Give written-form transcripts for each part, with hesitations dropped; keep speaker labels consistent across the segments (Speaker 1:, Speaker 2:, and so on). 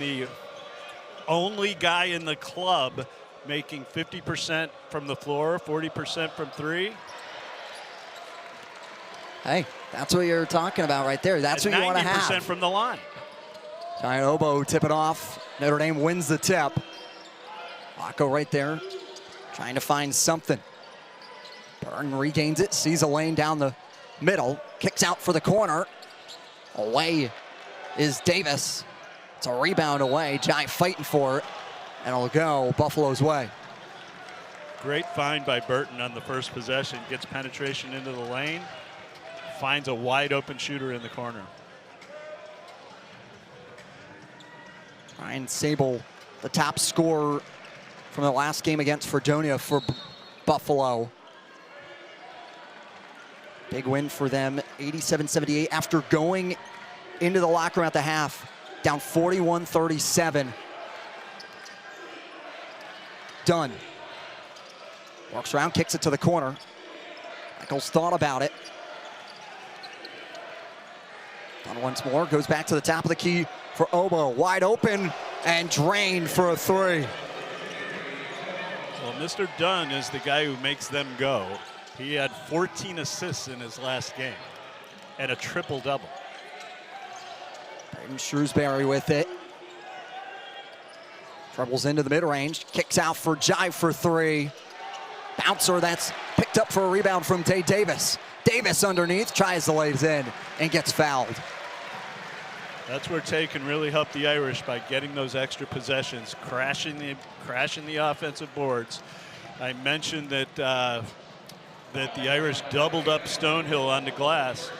Speaker 1: The only guy in the club making 50% from the floor, 40% from three.
Speaker 2: Hey, that's what you're talking about right there. That's what you want to have.
Speaker 1: 90% from the line.
Speaker 2: Giant Oboe tip it off. Notre Dame wins the tip. Laco right there, trying to find something. Burton regains it, sees a lane down the middle, kicks out for the corner. Away is Davis. It's a rebound away. Giant fighting for it, and it'll go Buffalo's way.
Speaker 1: Great find by Burton on the first possession. Gets penetration into the lane. Finds a wide open shooter in the corner.
Speaker 2: Ryan Sable, the top scorer from the last game against Fredonia for Buffalo. Big win for them, 87-78 after going into the locker room at the half, down 41-37. Dunn walks around, kicks it to the corner. Michaels thought about it. Dunn once more, goes back to the top of the key for Oboe, wide open and drained for a three.
Speaker 1: Well, Mr. Dunn is the guy who makes them go. He had 14 assists in his last game and a triple-double.
Speaker 2: Braeden Shrewsberry with it. Trebles into the mid-range, kicks out for Jive for three. Bouncer that's picked up for a rebound from Tae Davis. Davis underneath, tries to lay it in and gets fouled.
Speaker 1: That's where Tae can really help the Irish by getting those extra possessions, crashing the offensive boards. I mentioned that that the Irish doubled up Stonehill on the glass.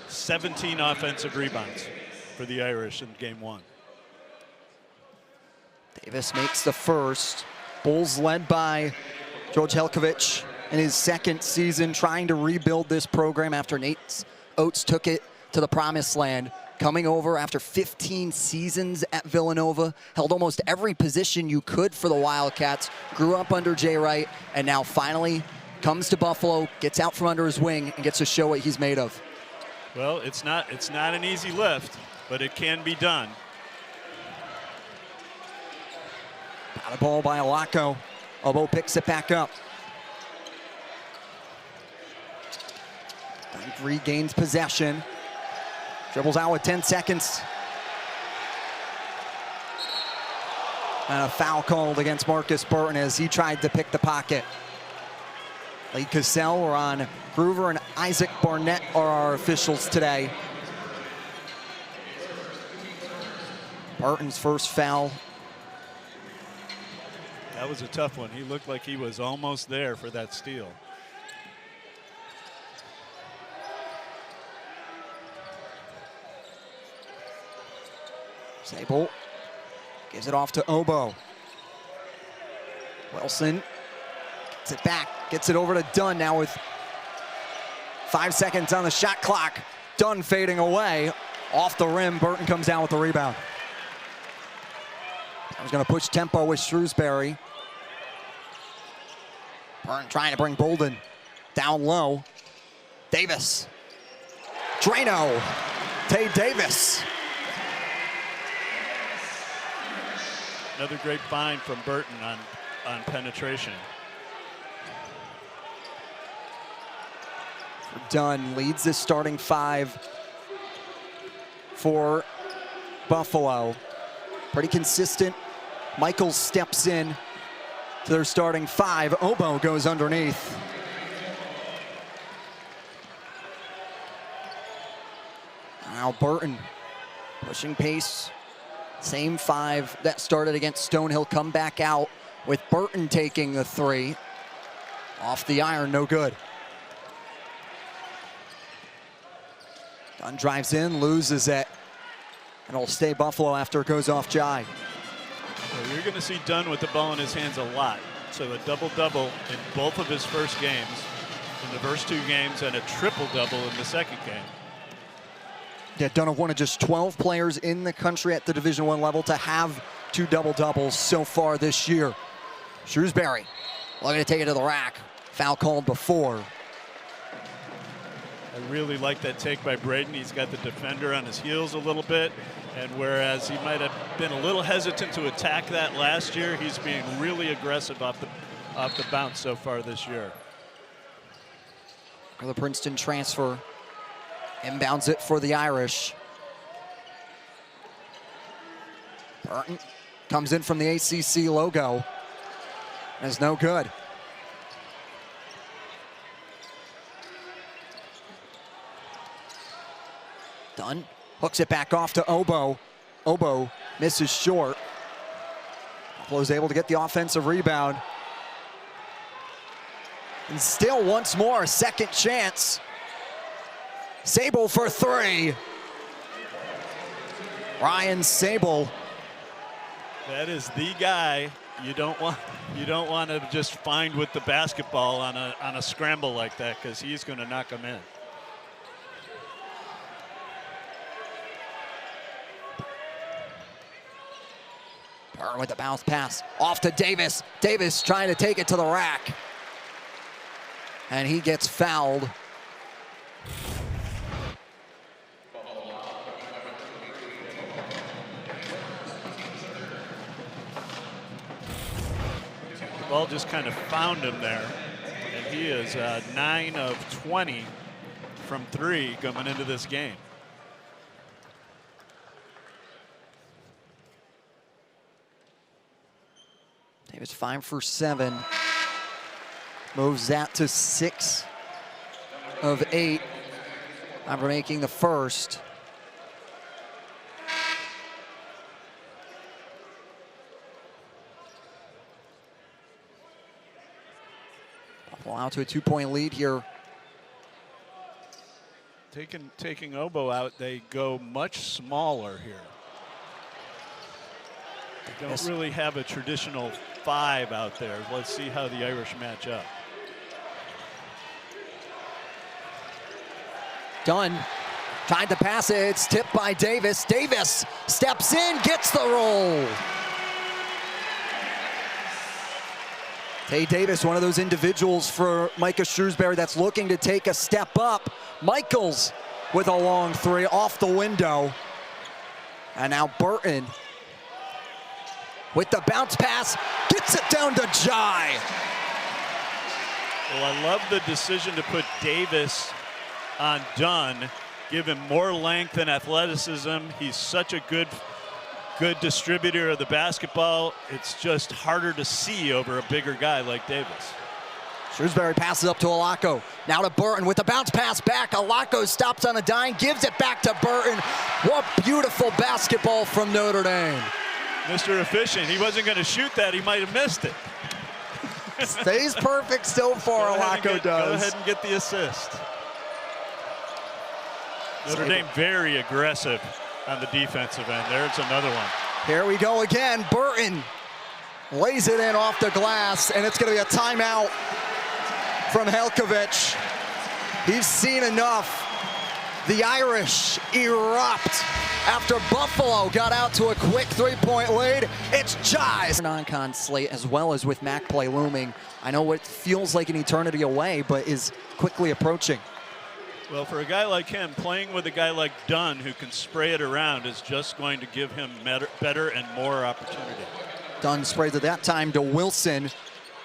Speaker 1: 17 offensive rebounds for the Irish in game one. Davis
Speaker 2: makes the first. Bulls led by George Helkovich in his second season, trying to rebuild this program after Nate Oates took it to the promised land. Coming over after 15 seasons at Villanova, held almost every position you could for the Wildcats, grew up under Jay Wright, and now finally comes to Buffalo, gets out from under his wing, and gets to show what he's made of.
Speaker 1: Well, it's not an easy lift, but it can be done.
Speaker 2: Got a ball by Laco. Oboe picks it back up. Dunk regains possession. Dribbles out with 10 seconds. And a foul called against Markus Burton as he tried to pick the pocket. Lee Cassell, Ron Groover, and Isaac Barnett are our officials today. Burton's first foul.
Speaker 1: That was a tough one. He looked like he was almost there for that steal.
Speaker 2: Sable gives it off to Oboe. Wilson gets it back, gets it over to Dunn now with 5 seconds on the shot clock. Dunn fading away. Off the rim, Burton comes down with the rebound. I was going to push tempo with Shrewsberry. Burton trying to bring Bolden down low. Davis. Drano. Tae Davis.
Speaker 1: Another great find from Burton on penetration.
Speaker 2: Dunn leads this starting five for Buffalo. Pretty consistent. Michaels steps in to their starting five. Oboe goes underneath. Now Burton pushing pace. Same five that started against Stonehill come back out with Burton taking the three. Off the iron, no good. Dunn drives in, loses it. And it'll stay Buffalo after it goes off Jai.
Speaker 1: Well, you're going to see Dunn with the ball in his hands a lot. So a double-double in both of his first games, in the first two games, and a triple-double in the second game.
Speaker 2: Yeah, Dunn one of just 12 players in the country at the Division I level to have two double-doubles so far this year. Shrewsberry looking to take it to the rack. Foul called before.
Speaker 1: I really like that take by Braeden. He's got the defender on his heels a little bit, and whereas he might have been a little hesitant to attack that last year, he's being really aggressive off the bounce so far this year.
Speaker 2: The Princeton transfer inbounds it for the Irish. Burton comes in from the ACC logo. That's no good. Dunn hooks it back off to Obo. Obo misses short. Buffalo's able to get the offensive rebound. And still once more, a second chance. Sable for three. Ryan Sable.
Speaker 1: That is the guy you don't want to just find with the basketball on a scramble like that, because he's going to knock him in.
Speaker 2: Burton with the bounce pass off to Davis. Davis trying to take it to the rack. And he gets fouled.
Speaker 1: The ball just kind of found him there. And he is 9 of 20 from 3 coming into this game.
Speaker 2: Davis 5 for 7. Moves that to 6 of 8 after making the first. Buffalo out to a 2-point lead here.
Speaker 1: Taking Obo out, they go much smaller here. They don't really have a traditional 5 out there. Let's see how the Irish match up.
Speaker 2: Dunn trying to pass it. It's tipped by Davis. Davis steps in, gets the roll. Tae Davis, one of those individuals for Markus Shrewsberry that's looking to take a step up. Michaels with a long 3 off the window. And now Burton with the bounce pass, gets it down to Jai.
Speaker 1: Well, I love the decision to put Davis on Dunn, give him more length and athleticism. He's such a good distributor of the basketball. It's just harder to see over a bigger guy like Davis.
Speaker 2: Shrewsberry passes up to Alako. Now to Burton with the bounce pass back. Alako stops on a dime, gives it back to Burton. What beautiful basketball from Notre Dame.
Speaker 1: Mr. Efficient, he wasn't going to shoot that. He might have missed it.
Speaker 2: Stays perfect still for Alako does.
Speaker 1: Go ahead and get the assist. Notre Dame very aggressive on the defensive end. There's another one.
Speaker 2: Here we go again. Burton lays it in off the glass, and it's going to be a timeout from Helkovich. He's seen enough. The Irish erupt after Buffalo got out to a quick 3-point lead. It's Jai's non-con slate, as well as with MAC play looming. I know it feels like an eternity away, but is quickly approaching.
Speaker 1: Well, for a guy like him, playing with a guy like Dunn who can spray it around is just going to give him better and more opportunity.
Speaker 2: Dunn sprays at that time to Wilson,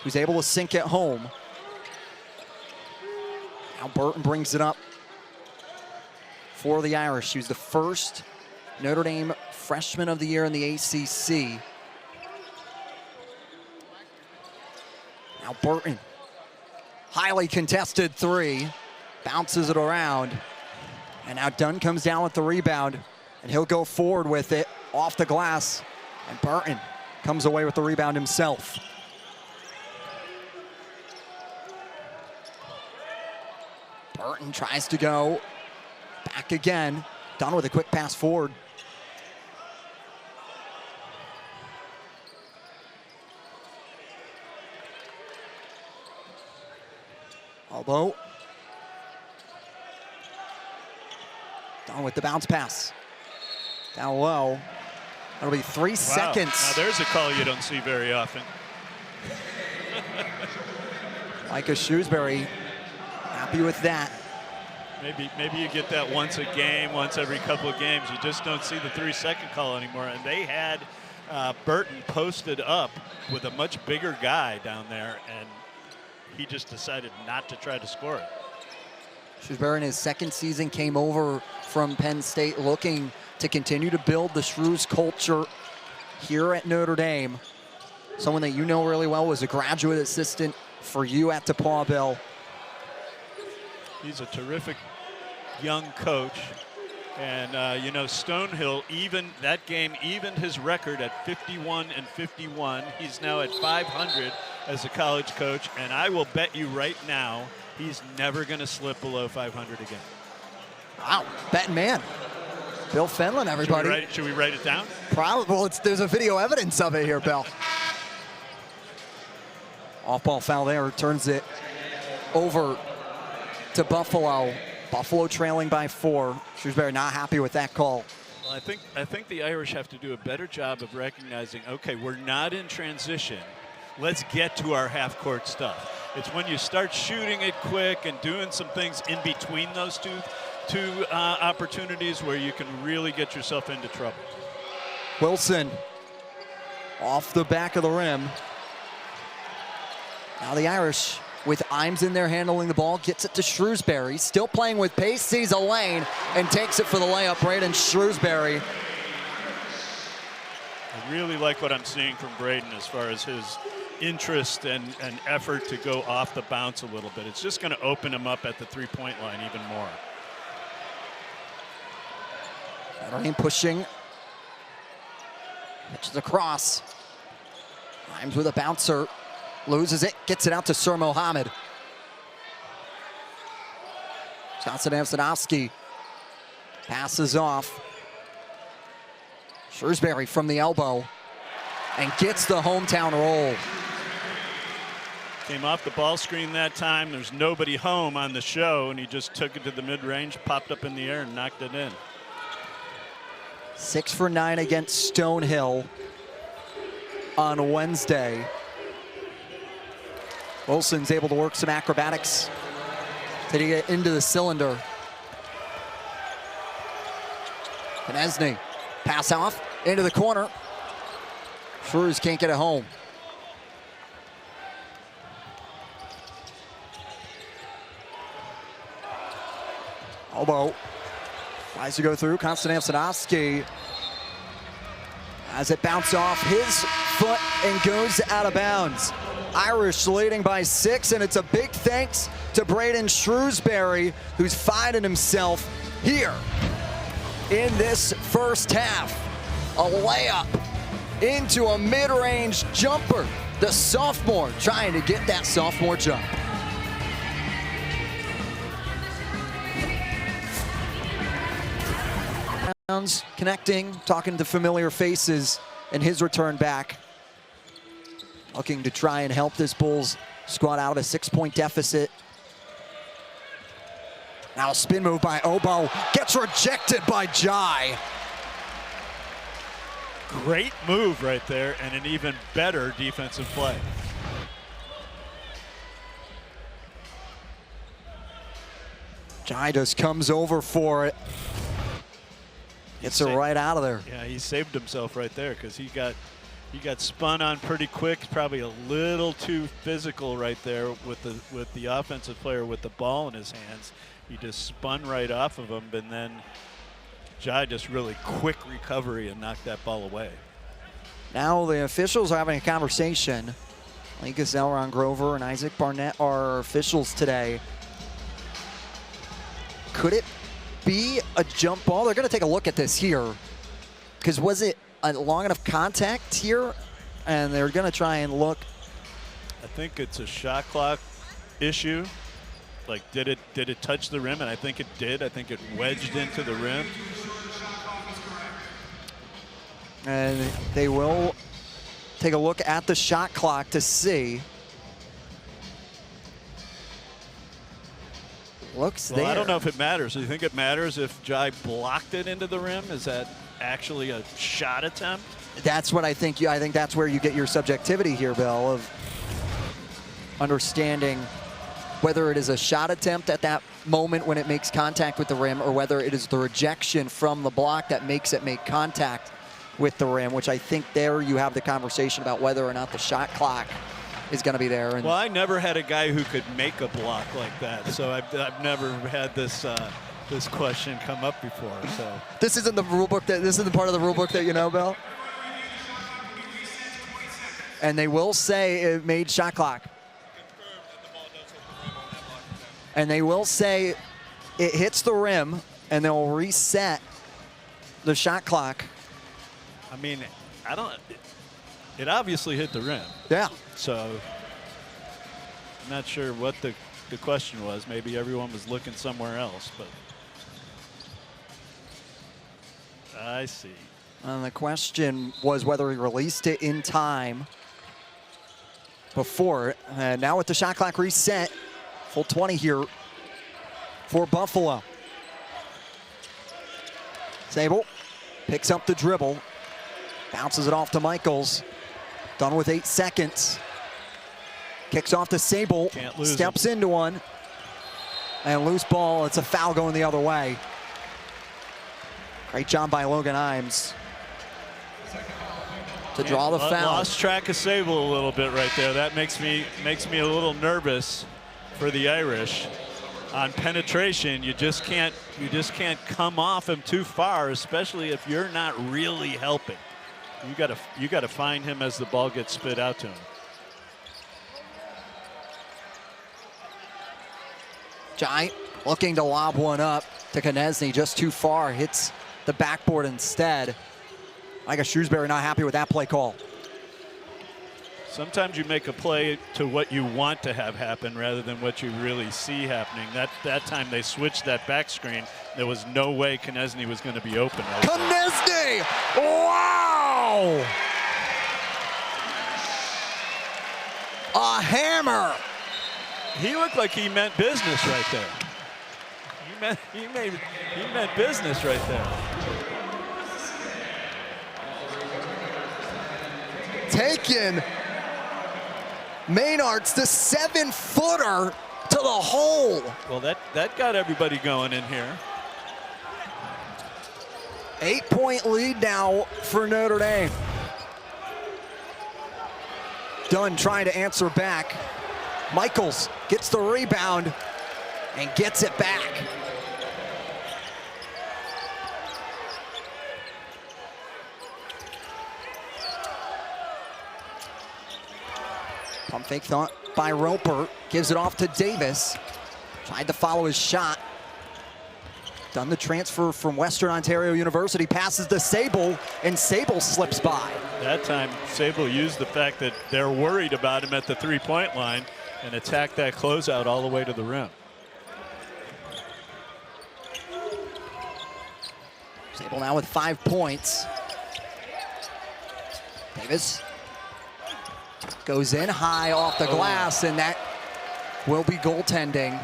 Speaker 2: who's able to sink it home. Now Burton brings it up for the Irish. He was the first Notre Dame freshman of the year in the ACC. Now Burton, highly contested 3. Bounces it around, and now Dunn comes down with the rebound, and he'll go forward with it off the glass, and Burton comes away with the rebound himself. Burton tries to go back again. Dunn with a quick pass forward. Elbow. Down with the bounce pass. Down low. That'll be 3 seconds.
Speaker 1: Now there's a call you don't see very often.
Speaker 2: Markus Shrewsberry happy with that.
Speaker 1: Maybe you get that once a game, once every couple of games. You just don't see the 3-second call anymore. And they had Burton posted up with a much bigger guy down there, and he just decided not to try to score it.
Speaker 2: Shrewsberry in his second season came over from Penn State looking to continue to build the Shrews culture here at Notre Dame. Someone that you know really well, was a graduate assistant for you at DePaul Bell.
Speaker 1: He's a terrific young coach. And, you know, Stonehill, that game evened his record at 51-51. He's now at 500 as a college coach. And I will bet you right now he's never going to slip below 500 again.
Speaker 2: Wow, betting man. Bill Fenlon, everybody.
Speaker 1: Should we write it down?
Speaker 2: Probably. Well, there's a video evidence of it here, Bill. Off-ball foul there, turns it over to Buffalo. Buffalo trailing by 4. Shrewsberry not happy with that call.
Speaker 1: Well, I think the Irish have to do a better job of recognizing, okay, we're not in transition. Let's get to our half-court stuff. It's when you start shooting it quick and doing some things in between those two opportunities where you can really get yourself into trouble.
Speaker 2: Wilson off the back of the rim. Now the Irish, with Imes in there handling the ball, gets it to Shrewsberry. Still playing with pace, sees a lane, and takes it for the layup. Braeden Shrewsberry.
Speaker 1: I really like what I'm seeing from Braeden as far as his interest and effort to go off the bounce a little bit. It's just going to open him up at the three-point line even more.
Speaker 2: Notre Dame pushing. Pitches across. Imes with a bouncer. Loses it, gets it out to Sir Mohammed. Johnson Amsterdowski passes off. Shrewsberry from the elbow and gets the hometown roll.
Speaker 1: Came off the ball screen that time. There's nobody home on the show, and he just took it to the mid-range, popped up in the air, and knocked it in.
Speaker 2: 6 for 9 against Stonehill on Wednesday. Wilson's able to work some acrobatics to get into the cylinder. Konechny, pass off into the corner. Shrews can't get it home. Elbow tries to go through. Constant Amsterdowski as it bounced off his foot and goes out of bounds. Irish leading by 6, and it's a big thanks to Braeden Shrewsberry, who's finding himself here in this first half. A layup into a mid-range jumper. The sophomore trying to get that sophomore jump. Connecting, talking to familiar faces in his return back. Looking to try and help this Bulls squad out of a 6-point deficit. Now a spin move by Obo, gets rejected by Jai.
Speaker 1: Great move right there, and an even better defensive play.
Speaker 2: Jai just comes over for it. Gets it right out of there.
Speaker 1: Yeah, he saved himself right there because he got spun on pretty quick. Probably a little too physical right there with the offensive player with the ball in his hands. He just spun right off of him, and then Jai just really quick recovery and knocked that ball away.
Speaker 2: Now the officials are having a conversation. Lee Gazelle, Ron Grover, and Isaac Barnett are officials today. Could it be a jump ball? They're going to take a look at this here, because was it a long enough contact here? And they're going to try and look.
Speaker 1: I think it's a shot clock issue. Like, did it touch the rim? And I think it did. I think it wedged into the rim.
Speaker 2: And they will take a look at the shot clock to see. Looks there.
Speaker 1: I don't know if it matters. Do you think it matters if Jai blocked it into the rim? Is that actually a shot attempt?
Speaker 2: That's what I think. I think that's where you get your subjectivity here, Bill, of understanding whether it is a shot attempt at that moment when it makes contact with the rim or whether it is the rejection from the block that makes it make contact with the rim, which I think there you have the conversation about whether or not the shot clock is going to be there. And
Speaker 1: well, I never had a guy who could make a block like that, so I've never had this this question come up before. So
Speaker 2: this isn't the rule book this isn't part of the rule book that you know about. And they will say it made shot clock. And they will say it hits the rim, and they'll reset the shot clock.
Speaker 1: I mean, it obviously hit the rim.
Speaker 2: Yeah.
Speaker 1: So I'm not sure what the question was. Maybe everyone was looking somewhere else, but I see.
Speaker 2: And the question was whether he released it in time before it. And now with the shot clock reset, full 20 here for Buffalo. Sable picks up the dribble, bounces it off to Michaels. Done with 8 seconds. Kicks off to Sable, steps into one. And loose ball, it's a foul going the other way. Great job by Logan Imes to draw the foul.
Speaker 1: Lost track of Sable a little bit right there. That makes me a little nervous for the Irish. On penetration, you just can't come off him too far, especially if you're not really helping. You gotta find him as the ball gets spit out to him.
Speaker 2: Giant looking to lob one up to Konechny, just too far, hits the backboard instead. I guess Shrewsberry not happy with that play call.
Speaker 1: Sometimes you make a play to what you want to have happen rather than what you really see happening. That time they switched that back screen. There was no way Konechny was going to be open.
Speaker 2: Konechny! Wow! A hammer!
Speaker 1: He looked like he meant business right there. He meant business right there.
Speaker 2: Taken. Maynard's the 7-footer to the hole.
Speaker 1: Well, that got everybody going in here.
Speaker 2: 8-point lead now for Notre Dame. Dunn trying to answer back. Michaels gets the rebound and gets it back. Pump fake thought by Roper, gives it off to Davis. Tried to follow his shot. Done the transfer from Western Ontario University, passes to Sable, and Sable slips by.
Speaker 1: That time, Sable used the fact that they're worried about him at the three-point line and attacked that closeout all the way to the rim.
Speaker 2: Sable now with 5 points. Davis goes in high off the glass, and that will be goaltending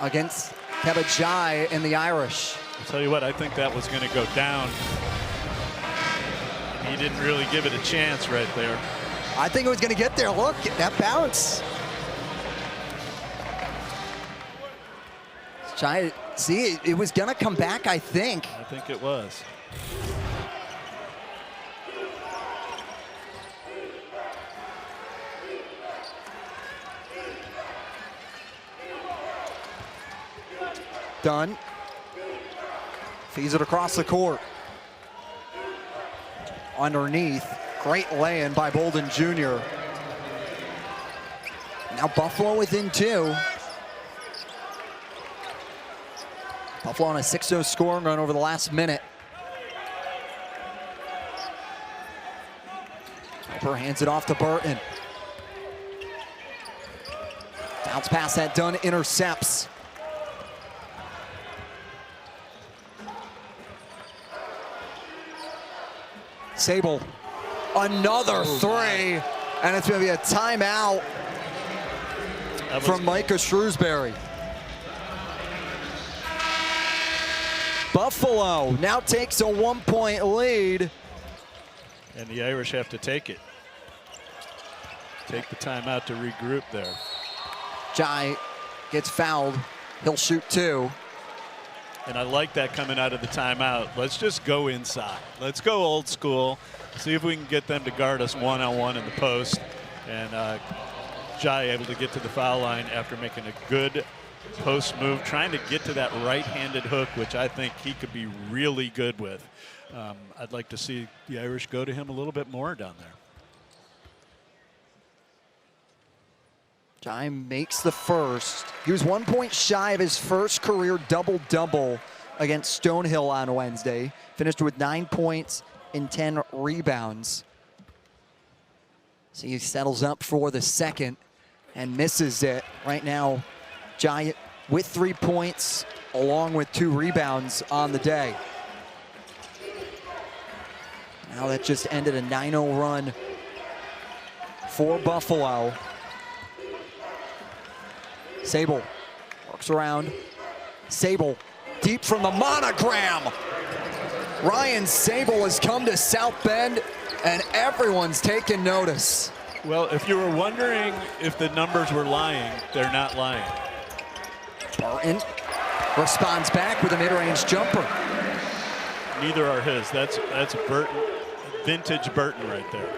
Speaker 2: against Kebajai and the Irish.
Speaker 1: I'll tell you what, I think that was going to go down. He didn't really give it a chance right there.
Speaker 2: I think it was going to get there. Look, that bounce. Try to see, it was going to come back, I think.
Speaker 1: I think it was.
Speaker 2: Dunn feeds it across the court. Underneath, great lay-in by Bolden Jr. Now Buffalo within 2. Buffalo on a 6-0 scoring run over the last minute. Roper hands it off to Burton. Bounce pass that Dunn intercepts. Sable, another three, and it's going to be a timeout from Markus Shrewsberry. Buffalo now takes a 1-point lead.
Speaker 1: And the Irish have to take it. Take the timeout to regroup there.
Speaker 2: Jai gets fouled He'll shoot 2.
Speaker 1: And I like that coming out of the timeout. Let's just go inside. Let's go old school. See if we can get them to guard us one-on-one in the post. And Jai able to get to the foul line after making a good post move, trying to get to that right-handed hook, which I think he could be really good with. I'd like to see the Irish go to him a little bit more down there.
Speaker 2: Jai makes the first. He was 1 point shy of his first career double-double against Stonehill on Wednesday. Finished with 9 points and 10 rebounds. So he settles up for the second and misses it. Right now, Jai with 3 points along with 2 rebounds on the day. Now that just ended a 9-0 run for Buffalo. Sable works around. Sable deep from the monogram. Ryan Sable has come to South Bend and everyone's taken notice.
Speaker 1: Well, if you were wondering if the numbers were lying, they're not lying.
Speaker 2: Burton responds back with a mid-range jumper.
Speaker 1: Neither are his. That's Burton, vintage Burton right there.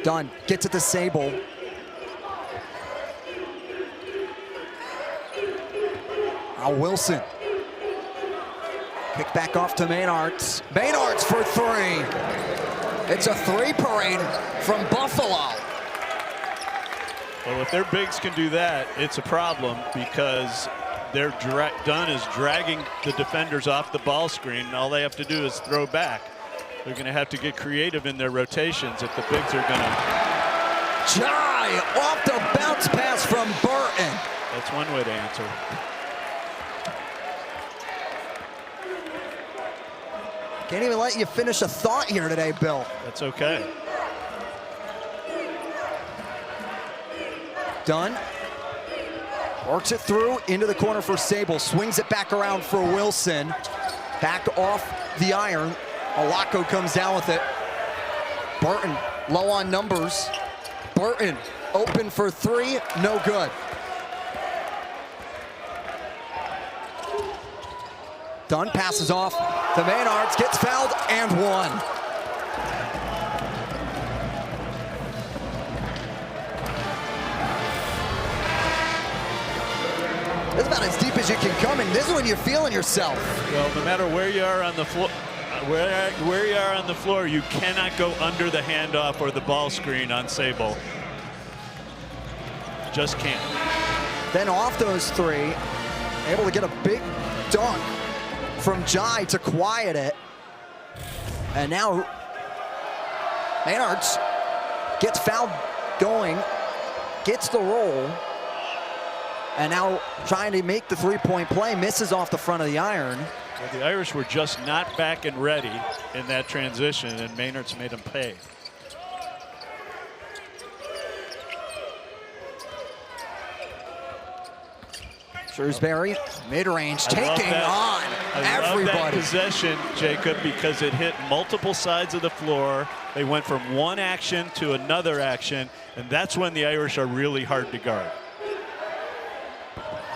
Speaker 2: Dunn gets it to Sable. Now Wilson. Kick back off to Maynards. Maynards for 3. It's a 3 parade from Buffalo.
Speaker 1: Well, if their bigs can do that, it's a problem because Dunn is dragging the defenders off the ball screen, and all they have to do is throw back. They're going to have to get creative in their rotations if the bigs are going to.
Speaker 2: Jai off the bounce pass from Burton.
Speaker 1: That's one way to answer.
Speaker 2: Can't even let you finish a thought here today, Bill.
Speaker 1: That's okay.
Speaker 2: Dunn works it through into the corner for Sable. Swings it back around for Wilson. Back off the iron. Alako comes down with it. Burton low on numbers. Burton open for 3, no good. Dunn passes off to Maynards, gets fouled and 1. This is about as deep as you can come, and this is when you're feeling yourself.
Speaker 1: Well, no matter where you are on the floor, where you are on the floor, you cannot go under the handoff or the ball screen on Sable. Just can't.
Speaker 2: Then off those 3, able to get a big dunk from Jai to quiet it. And now Maynards gets fouled going, gets the roll, and now trying to make the 3-point play, misses off the front of the iron.
Speaker 1: Well, the Irish were just not back and ready in that transition, and Maynard's made them pay.
Speaker 2: Shrewsberry, mid-range, taking on everybody.
Speaker 1: Love that possession, Jacob, because it hit multiple sides of the floor. They went from one action to another action, and that's when the Irish are really hard to guard.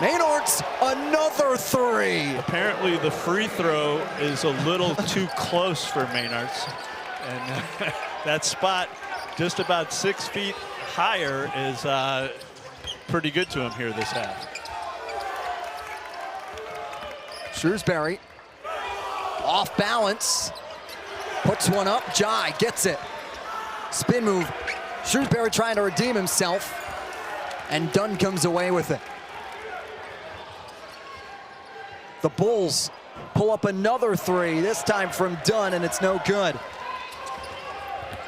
Speaker 2: Maynard's another 3.
Speaker 1: Apparently the free throw is a little too close for Maynard's. And that spot just about 6 feet higher is pretty good to him here this half.
Speaker 2: Shrewsberry off balance, puts one up. Jai gets it. Spin move. Shrewsberry trying to redeem himself, and Dunn comes away with it. The Bulls pull up another 3, this time from Dunn, and it's no good.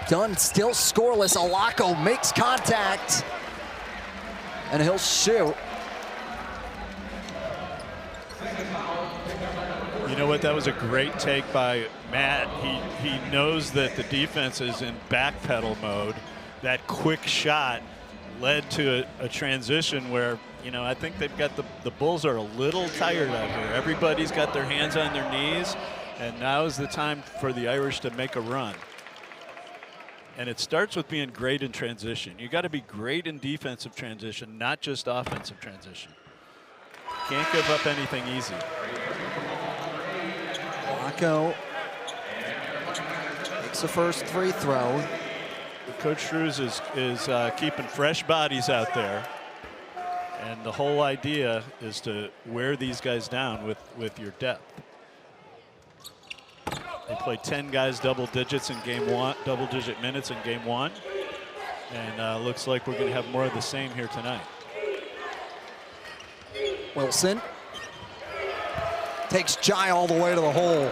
Speaker 2: Dunn still scoreless. Alako makes contact, and he'll shoot.
Speaker 1: You know what? That was a great take by Matt. He knows that the defense is in backpedal mode. That quick shot led to a transition where, you know, I think they've got the Bulls are a little tired out here. Everybody's got their hands on their knees, and now is the time for the Irish to make a run. And it starts with being great in transition. You got to be great in defensive transition, not just offensive transition. Can't give up anything easy.
Speaker 2: Flacco makes the first free throw.
Speaker 1: Coach Shrews is keeping fresh bodies out there. And the whole idea is to wear these guys down with your depth. They played 10 guys double digits in game one, double-digit minutes in game one. And looks like we're going to have more of the same here tonight.
Speaker 2: Wilson takes Jai all the way to the hole.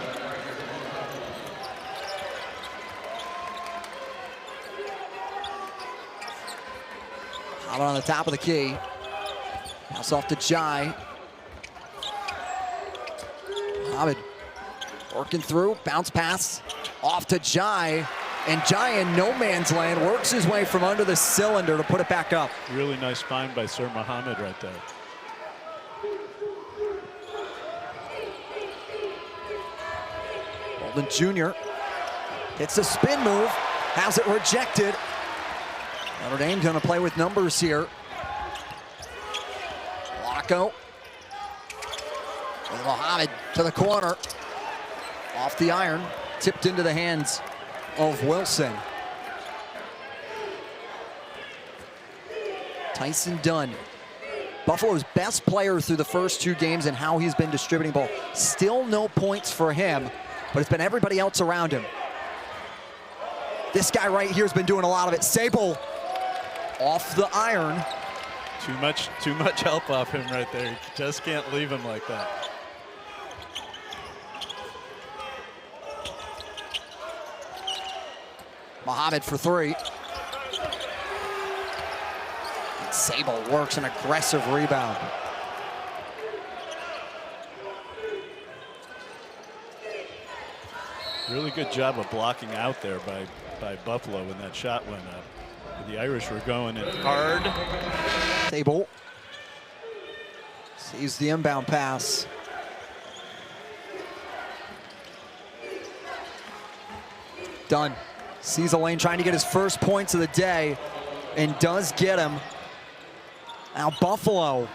Speaker 2: Out on the top of the key. Pass off to Jai. Mohamed working through, bounce pass off to Jai. And Jai in no man's land works his way from under the cylinder to put it back up.
Speaker 1: Really nice find by Sir Mohamed right there.
Speaker 2: Bolden Jr. hits a spin move, has it rejected. Notre Dame going to play with numbers here. Flacco with Mohamed to the corner. Off the iron, tipped into the hands of Wilson. Tyson Dunn, Buffalo's best player through the first two games and how he's been distributing ball. Still no points for him, but it's been everybody else around him. This guy right here has been doing a lot of it. Sable off the iron.
Speaker 1: Too much help off him right there. You just can't leave him like that.
Speaker 2: Mohamed for three. And Sable works an aggressive rebound.
Speaker 1: Really good job of blocking out there by Buffalo when that shot went up. The Irish were going in hard.
Speaker 2: Sable sees the inbound pass. Dunn sees a lane, trying to get his first points of the day, and does get him. Now Buffalo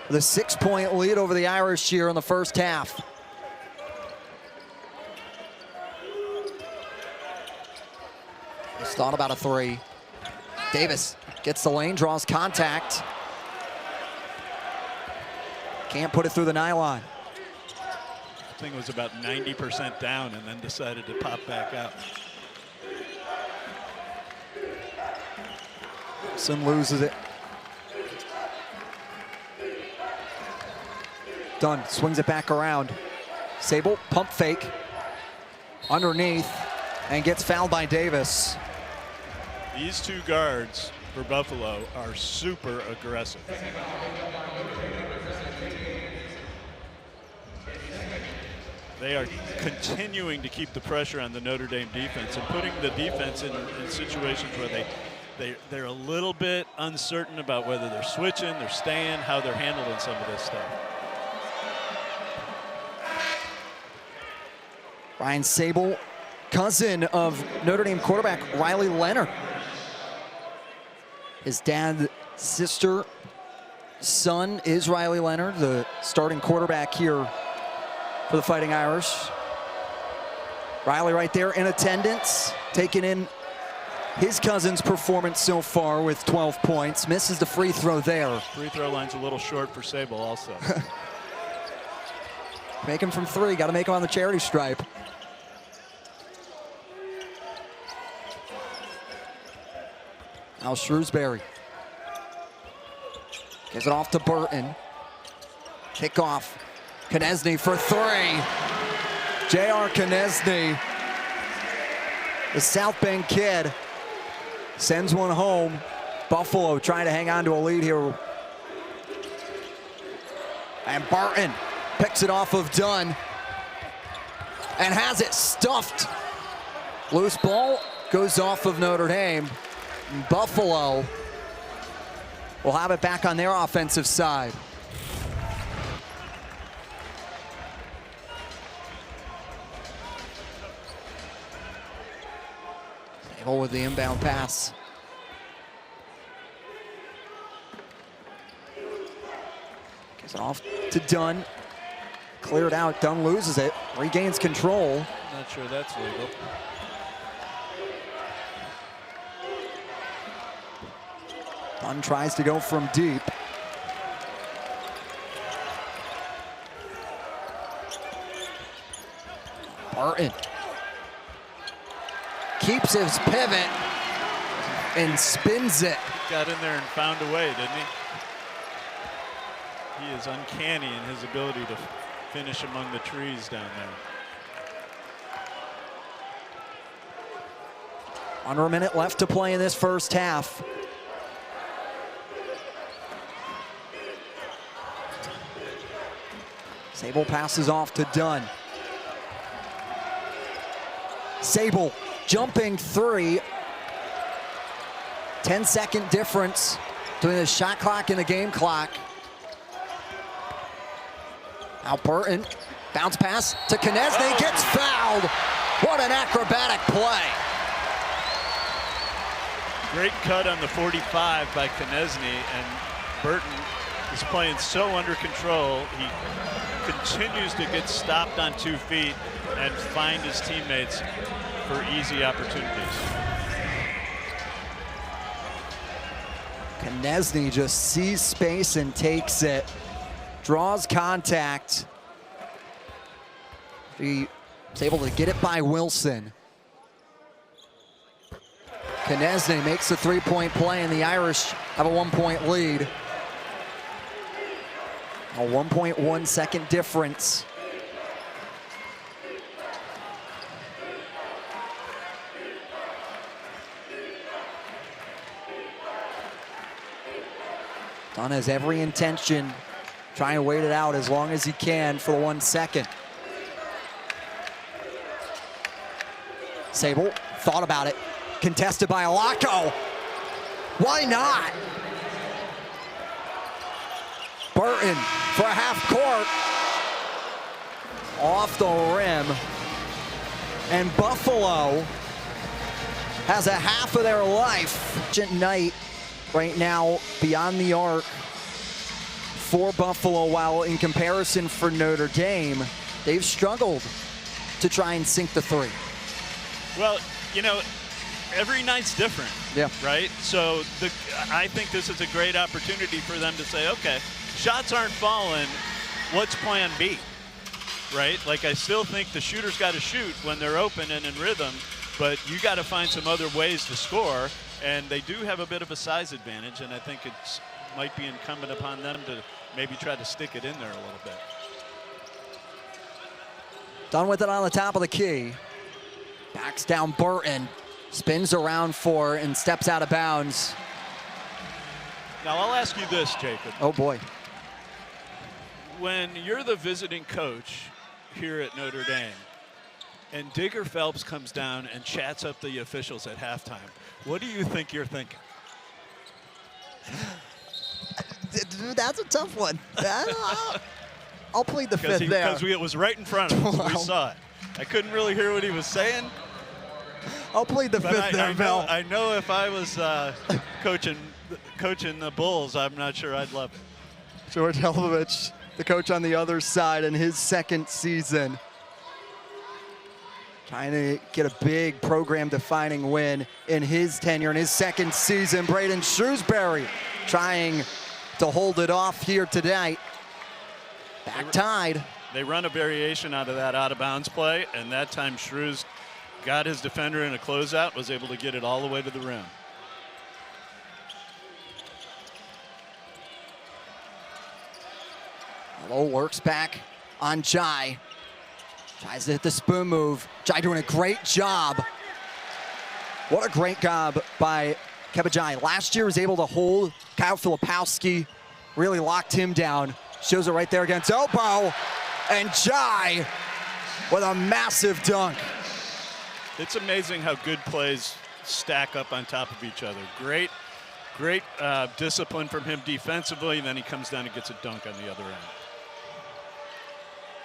Speaker 2: with a 6-point lead over the Irish here in the first half. Just thought about a three. Davis gets the lane, draws contact. Can't put it through the nylon.
Speaker 1: I think it was about 90% down and then decided to pop back out.
Speaker 2: Wilson loses it. Dunn swings it back around. Sable, pump fake. Underneath, and gets fouled by Davis.
Speaker 1: These two guards for Buffalo are super aggressive. They are continuing to keep the pressure on the Notre Dame defense and putting the defense in situations where they're a little bit uncertain about whether they're switching, they're staying, how they're handling some of this stuff.
Speaker 2: Ryan Sable, cousin of Notre Dame quarterback Riley Leonard. His dad, sister, son is Riley Leonard, the starting quarterback here for the Fighting Irish. Riley right there in attendance, taking in his cousin's performance so far with 12 points. Misses the free throw there.
Speaker 1: Free throw line's a little short for Sable also.
Speaker 2: Make him from three, got to make him on the charity stripe. Now Shrewsberry gives it off to Burton. Kickoff. Konechny for three. J.R. Konechny, the South Bend kid, sends one home. Buffalo trying to hang on to a lead here. And Burton picks it off of Dunn and has it stuffed. Loose ball goes off of Notre Dame. Buffalo will have it back on their offensive side. Sable with the inbound pass. Gives it off to Dunn. Cleared out, Dunn loses it, regains control.
Speaker 1: Not sure that's legal.
Speaker 2: Dunn tries to go from deep. Burton keeps his pivot and spins it.
Speaker 1: Got in there and found a way, didn't he? He is uncanny in his ability to finish among the trees down there.
Speaker 2: Under a minute left to play in this first half. Sable passes off to Dunn. Sable jumping three. 10-second difference between the shot clock and the game clock. Now Burton, bounce pass to Knesny, gets fouled. What an acrobatic play.
Speaker 1: Great cut on the 45 by Knesny, and Burton is playing so under control. He continues to get stopped on 2 feet and find his teammates for easy opportunities.
Speaker 2: Knesny just sees space and takes it. Draws contact. He's able to get it by Wilson. Knesny makes a 3-point play, and the Irish have a 1-point lead. A 1.1 second difference. Dunn has every intention trying to wait it out as long as he can for the 1 second. Sable thought about it. Contested by Alako. Why not? Burton for a half court. Off the rim. And Buffalo has a half of their life. Night right now beyond the arc for Buffalo, while in comparison for Notre Dame, they've struggled to try and sink the three.
Speaker 1: Well, you know, every night's different,
Speaker 2: yeah,
Speaker 1: right? So I think this is a great opportunity for them to say, okay, shots aren't falling, what's plan B, right? Like, I still think the shooter's got to shoot when they're open and in rhythm, but you got to find some other ways to score, and they do have a bit of a size advantage, and I think it might be incumbent upon them to maybe try to stick it in there a little bit.
Speaker 2: Done with it on the top of the key. Backs down Burton, spins around 4 and steps out of bounds.
Speaker 1: Now I'll ask you this, Jacob.
Speaker 2: Oh boy.
Speaker 1: When you're the visiting coach here at Notre Dame and Digger Phelps comes down and chats up the officials at halftime, what do you think you're thinking?
Speaker 2: That's a tough one. I'll plead the fifth there.
Speaker 1: Because it was right in front of us. We saw it. I couldn't really hear what he was saying.
Speaker 2: I'll plead the fifth there, Bill.
Speaker 1: I know if I was coaching the Bulls, I'm not sure I'd love it.
Speaker 2: George Helfovich, the coach on the other side in his second season. Trying to get a big program-defining win in his tenure, in his second season. Braeden Shrewsberry trying to hold it off here tonight. Back tied.
Speaker 1: They run a variation out of that out-of-bounds play, and that time Shrews got his defender in a closeout, was able to get it all the way to the rim.
Speaker 2: Low works back on Jai. Tries to hit the spoon move. Jai doing a great job. What a great job by Keba Jai. Last year was able to hold Kyle Filipowski, really locked him down. Shows it right there against Obo. And Jai with a massive dunk.
Speaker 1: It's amazing how good plays stack up on top of each other. Great discipline from him defensively, and then he comes down and gets a dunk on the other end.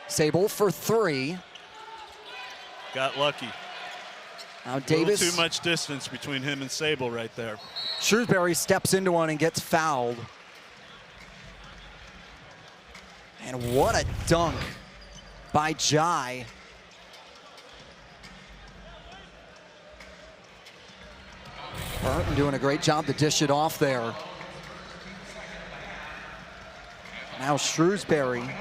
Speaker 2: Sable for 3.
Speaker 1: Got lucky.
Speaker 2: Now Davis.
Speaker 1: A little too much distance between him and Sable right there.
Speaker 2: Shrewsberry steps into one and gets fouled. And what a dunk by Jai. Burton doing a great job to dish it off there. Now Shrewsberry.
Speaker 1: Well,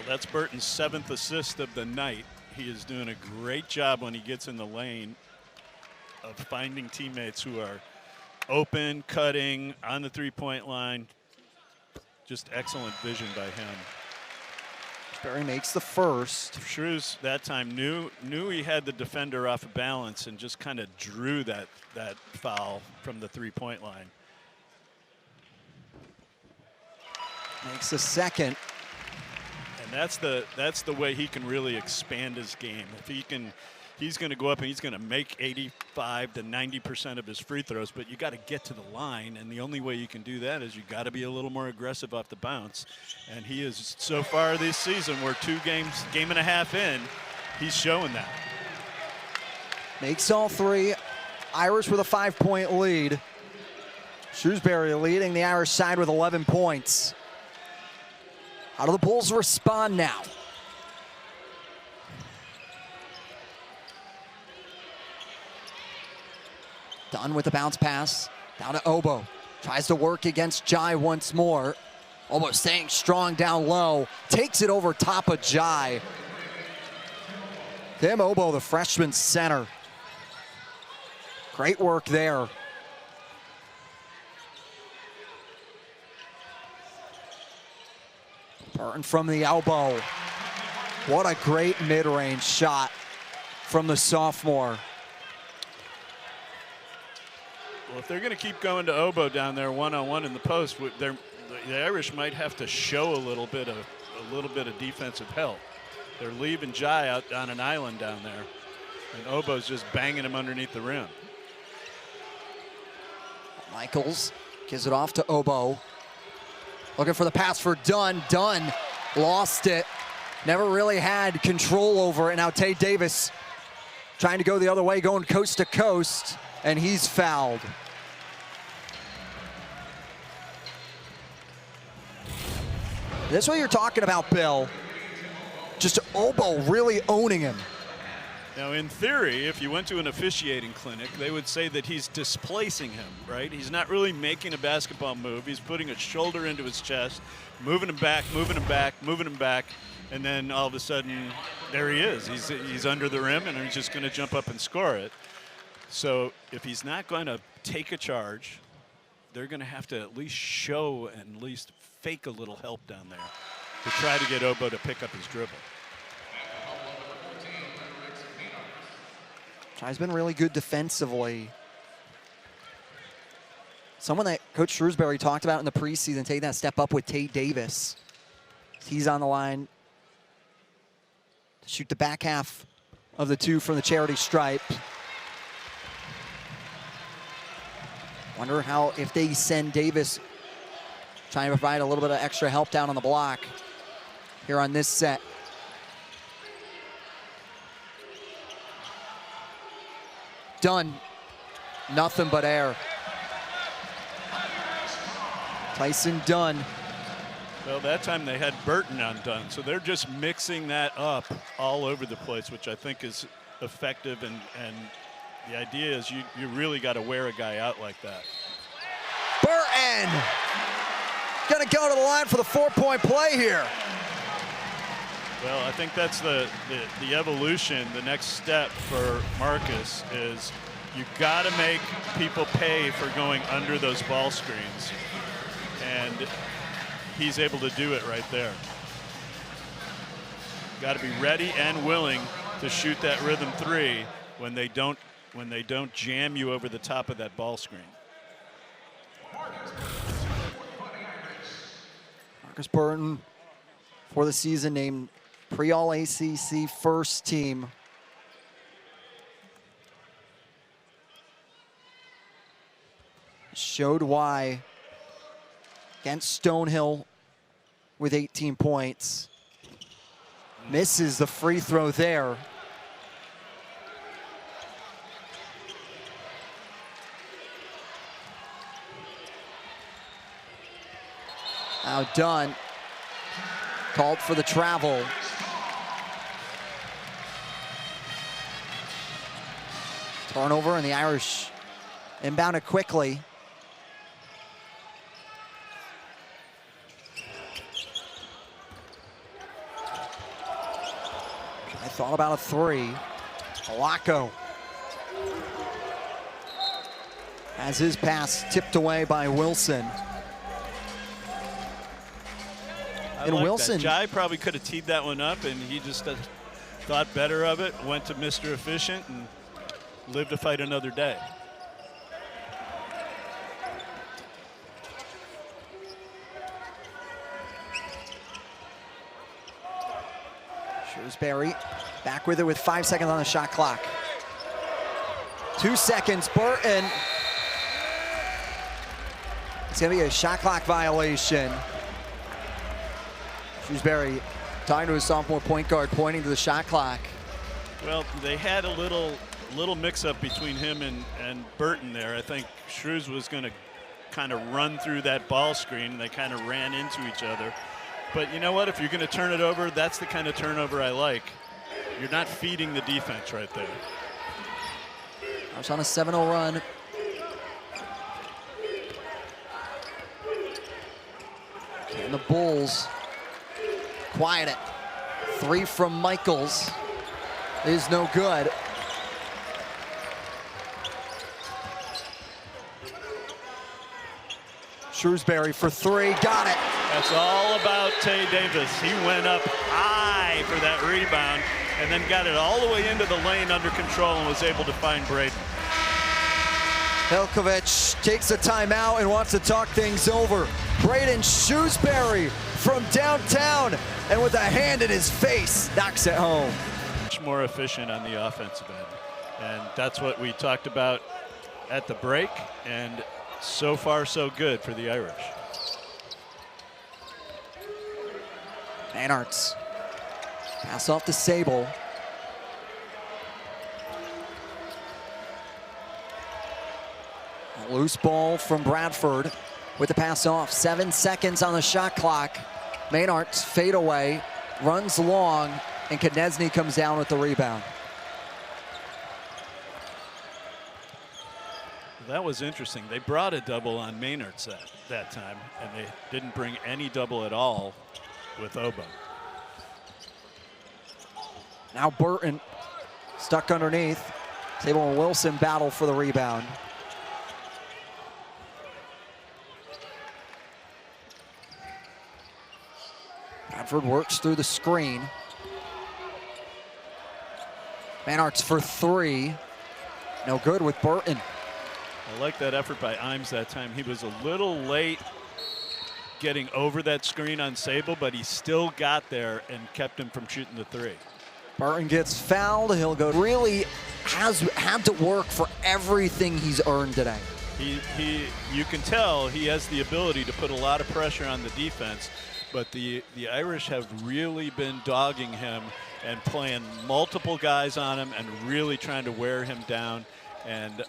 Speaker 1: that's Burton's 7th assist of the night. He is doing a great job when he gets in the lane of finding teammates who are open, cutting, on the three-point line. Just excellent vision by him.
Speaker 2: Shrewsberry makes the first.
Speaker 1: Shrews that time knew he had the defender off of balance and just kind of drew that foul from the three-point line.
Speaker 2: Makes the second.
Speaker 1: And that's the way he can really expand his game. If he can, he's going to go up and he's going to make 85 to 90% of his free throws, but you got to get to the line, and the only way you can do that is you got to be a little more aggressive off the bounce. And he is, so far this season, we're game and a half in, he's showing that.
Speaker 2: Makes all three. Irish with a 5-point lead. Shrewsberry leading the Irish side with 11 points. How do the Bulls respond now? Dunn with the bounce pass, down to Obo. Tries to work against Jai once more. Obo staying strong down low, takes it over top of Jai. Tim Obo, the freshman center. Great work there. Burton from the elbow. What a great mid-range shot from the sophomore.
Speaker 1: Well, if they're going to keep going to Obo down there one-on-one in the post, the Irish might have to show a little bit of defensive help. They're leaving Jai out on an island down there, and Obo's just banging him underneath the rim.
Speaker 2: Michaels gives it off to Obo. Looking for the pass for Dunn. Dunn lost it. Never really had control over it. Now Tae Davis trying to go the other way, going coast to coast, and he's fouled. That's what you're talking about, Bill. Just Obo really owning him.
Speaker 1: Now, in theory, if you went to an officiating clinic, they would say that he's displacing him, right? He's not really making a basketball move. He's putting a shoulder into his chest, moving him back, moving him back, moving him back, and then all of a sudden, there he is. He's under the rim, and he's just going to jump up and score it. So if he's not going to take a charge, they're going to have to at least show and at least fake a little help down there to try to get Obo to pick up his dribble.
Speaker 2: Jai's been really good defensively. Someone that Coach Shrewsberry talked about in the preseason, taking that step up with Tae Davis. He's on the line to shoot the back half of the two from the charity stripe. Wonder how, if they send Davis, trying to provide a little bit of extra help down on the block here on this set. Dunn, nothing but air. Tyson Dunn.
Speaker 1: Well, that time they had Burton on Dunn, so they're just mixing that up all over the place, which I think is effective, and the idea is you really got to wear a guy out like that.
Speaker 2: Burton gonna go to the line for the 4-point play here.
Speaker 1: Well, I think that's the evolution. The next step for Markus is you got to make people pay for going under those ball screens, and he's able to do it right there. Got to be ready and willing to shoot that rhythm three when they don't jam you over the top of that ball screen.
Speaker 2: Markus Burton, for the season, named pre-All ACC first team. Showed why against Stonehill with 18 points. Misses the free throw there. Now Dunn called for the travel. Turnover, and the Irish inbound it quickly. I thought about a three. Malacco has his pass tipped away by Wilson.
Speaker 1: And Wilson, Jai probably could have teed that one up, and he just thought better of it, went to Mr. Efficient, and lived to fight another day.
Speaker 2: Shrewsberry back with it with 5 seconds on the shot clock. 2 seconds, Burton. It's gonna be a shot clock violation. Shrewsberry talking to his sophomore point guard, pointing to the shot clock.
Speaker 1: Well, they had a little mix-up between him and Burton there. I think Shrews was going to kind of run through that ball screen, and they kind of ran into each other. But you know what? If you're going to turn it over, that's the kind of turnover I like. You're not feeding the defense right there.
Speaker 2: I was on a 7-0 run. And the Bulls quiet it. 3 from Michaels is no good. Shrewsberry for 3, got it.
Speaker 1: That's all about Tae Davis. He went up high for that rebound and then got it all the way into the lane under control and was able to find Braeden.
Speaker 2: Helkovic takes a timeout and wants to talk things over. Braeden Shrewsberry from downtown, and with a hand in his face, knocks it home.
Speaker 1: Much more efficient on the offensive end. And that's what we talked about at the break, and so far so good for the Irish.
Speaker 2: Manarts pass off to Sable. A loose ball from Bradford with the pass off. 7 seconds on the shot clock. Maynard's fade away, runs long, and Konechny comes down with the rebound.
Speaker 1: That was interesting. They brought a double on Maynard's that time, and they didn't bring any double at all with Obo.
Speaker 2: Now Burton stuck underneath. Sable and Wilson battle for the rebound. Bradford works through the screen. Manarts for 3. No good with Burton.
Speaker 1: I like that effort by Imes that time. He was a little late getting over that screen on Sable, but he still got there and kept him from shooting the 3.
Speaker 2: Burton gets fouled. He'll go. Really has had to work for everything he's earned today.
Speaker 1: You can tell he has the ability to put a lot of pressure on the defense, but the Irish have really been dogging him and playing multiple guys on him and really trying to wear him down. And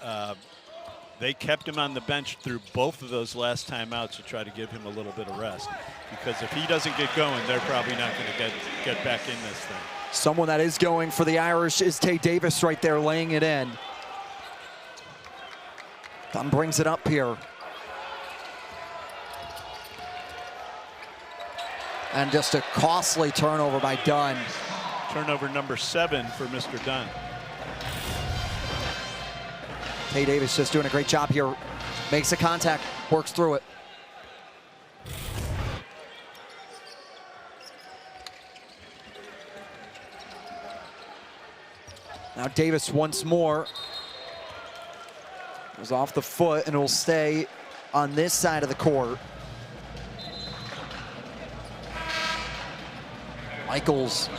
Speaker 1: they kept him on the bench through both of those last timeouts to try to give him a little bit of rest. Because if he doesn't get going, they're probably not going to get back in this thing.
Speaker 2: Someone that is going for the Irish is Tae Davis right there laying it in. Dunn brings it up here. And just a costly turnover by Dunn.
Speaker 1: Turnover number 7 for Mr. Dunn.
Speaker 2: Tae Davis just doing a great job here. Makes a contact, works through it. Now Davis once more. Goes off the foot and will stay on this side of the court. Michaels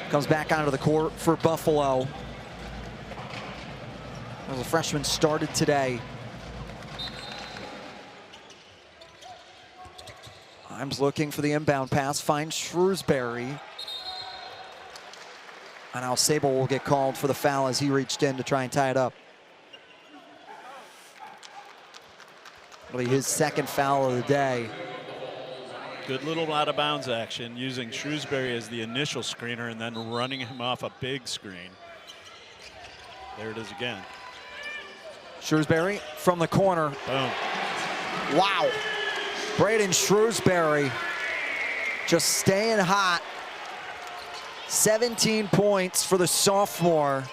Speaker 2: comes back onto the court for Buffalo. The freshman started today. Imes looking for the inbound pass, finds Shrewsberry. And now Sable will get called for the foul as he reached in to try and tie it up. It'll be his second foul of the day.
Speaker 1: Good little out of bounds action using Shrewsberry as the initial screener and then running him off a big screen. There it is again.
Speaker 2: Shrewsberry from the corner.
Speaker 1: Boom.
Speaker 2: Wow. Braeden Shrewsberry just staying hot. 17 points for the sophomore.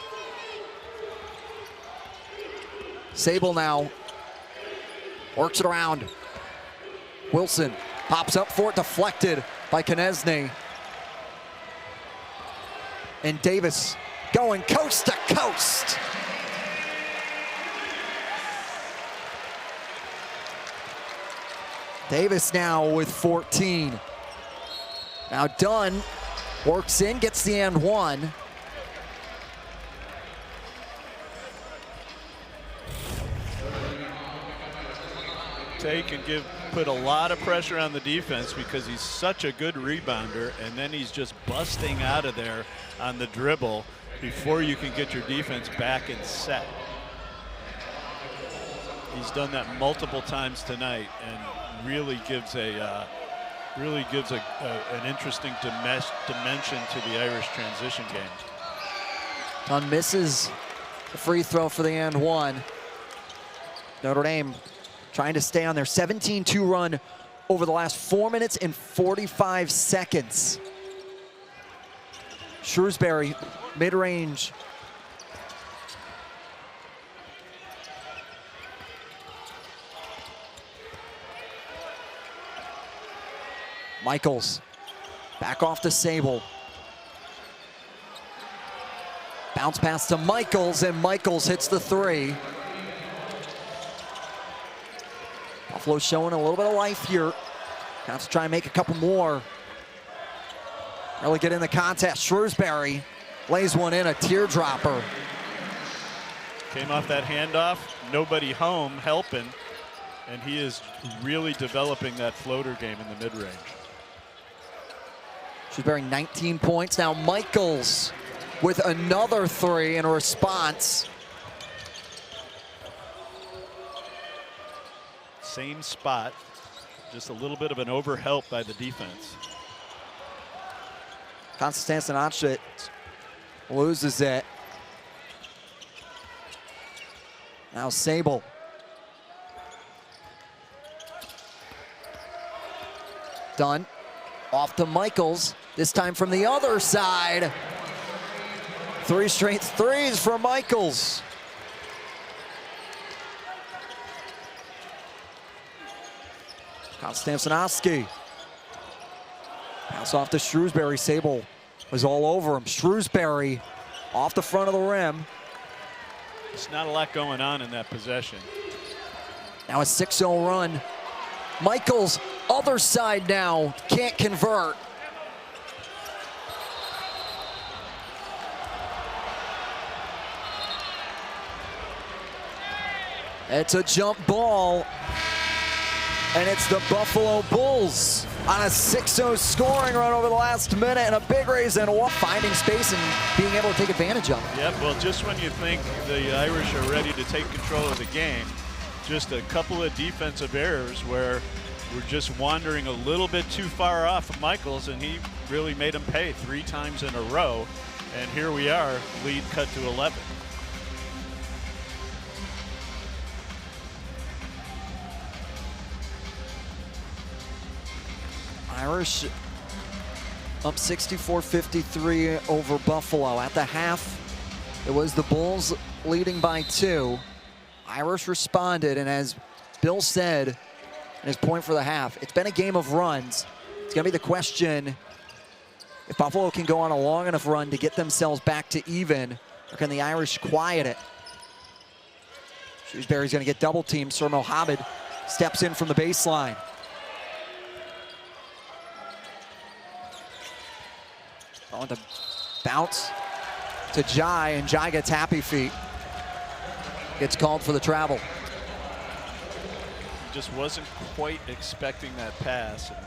Speaker 2: Sable now works it around. Wilson pops up for it, deflected by Konieczny. And Davis going coast to coast. Davis now with 14. Now Dunn works in, gets the and one.
Speaker 1: Tae can put a lot of pressure on the defense because he's such a good rebounder, and then he's just busting out of there on the dribble before you can get your defense back and set. He's done that multiple times tonight and really gives an interesting dimension to the Irish transition game.
Speaker 2: Dunn misses the free throw for the and one. Notre Dame trying to stay on their 17-2 run over the last 4 minutes and 45 seconds. Shrewsberry, mid-range. Michaels, back off to Sable. Bounce pass to Michaels, and Michaels hits the three. Buffalo showing a little bit of life here. Have to try and make a couple more. Really get in the contest. Shrewsberry lays one in, a teardropper.
Speaker 1: Came off that handoff, nobody home helping, and he is really developing that floater game in the mid-range.
Speaker 2: Shrewsberry 19 points. Now Michaels with another three in response.
Speaker 1: Same spot, just a little bit of an overhelp by the defense.
Speaker 2: Konstantin loses it. Now Sable. Dunn off to Michaels, this time from the other side. 3 straight threes for Michaels. Konstantin. Pass off to Shrewsberry. Sable was all over him. Shrewsberry off the front of the rim.
Speaker 1: There's not a lot going on in that possession.
Speaker 2: Now a 6-0 run. Michaels, other side now, can't convert. It's a jump ball. And it's the Buffalo Bulls on a 6-0 scoring run over the last minute, and a big raise and one, finding space and being able to take advantage of it.
Speaker 1: Yep, well, just when you think the Irish are ready to take control of the game, just a couple of defensive errors where we're just wandering a little bit too far off of Michaels, and he really made him pay 3 times in a row. And here we are, lead cut to 11.
Speaker 2: Irish up 64-53 over Buffalo. At the half, it was the Bulls leading by 2. Irish responded, and as Bill said in his point for the half, it's been a game of runs. It's going to be the question if Buffalo can go on a long enough run to get themselves back to even, or can the Irish quiet it? Shrewsberry's going to get double teamed. Sir Mohammed steps in from the baseline. On the bounce to Jai, and Jai gets happy feet. Gets called for the travel.
Speaker 1: He just wasn't quite expecting that pass and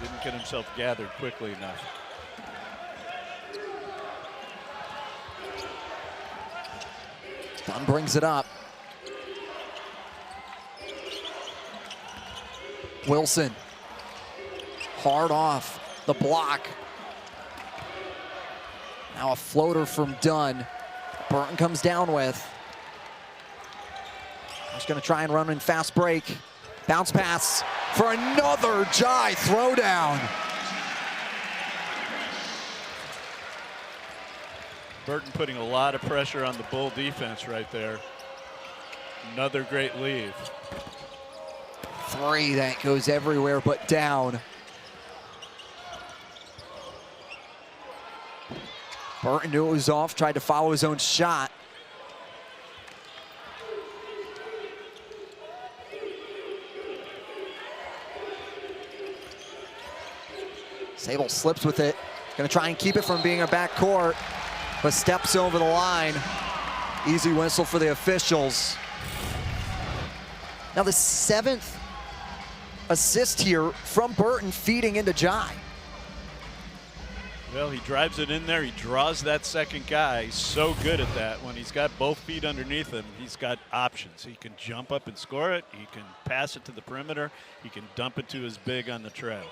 Speaker 1: didn't get himself gathered quickly enough.
Speaker 2: Dunn brings it up. Wilson hard off the block. Now a floater from Dunn. Burton comes down with. He's going to try and run in fast break. Bounce pass for another Jai throwdown.
Speaker 1: Burton putting a lot of pressure on the Bull defense right there. Another great leave.
Speaker 2: Three that goes everywhere but down. Burton knew it was off, tried to follow his own shot. Sable slips with it. Gonna try and keep it from being a backcourt, but steps over the line. Easy whistle for the officials. Now the 7th assist here from Burton, feeding into Jai.
Speaker 1: Well, he drives it in there. He draws that second guy. He's so good at that. When he's got both feet underneath him, he's got options. He can jump up and score it. He can pass it to the perimeter. He can dump it to his big on the trail.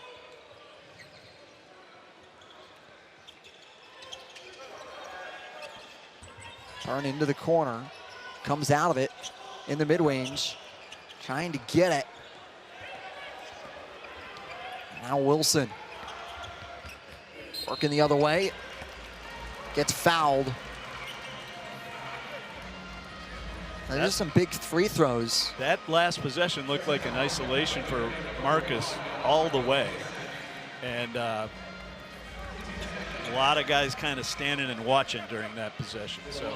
Speaker 2: Turn into the corner. Comes out of it in the mid-range. Trying to get it. Now Wilson. Working the other way. Gets fouled. There's some big free throws.
Speaker 1: That last possession looked like an isolation for Markus all the way. And a lot of guys kind of standing and watching during that possession. So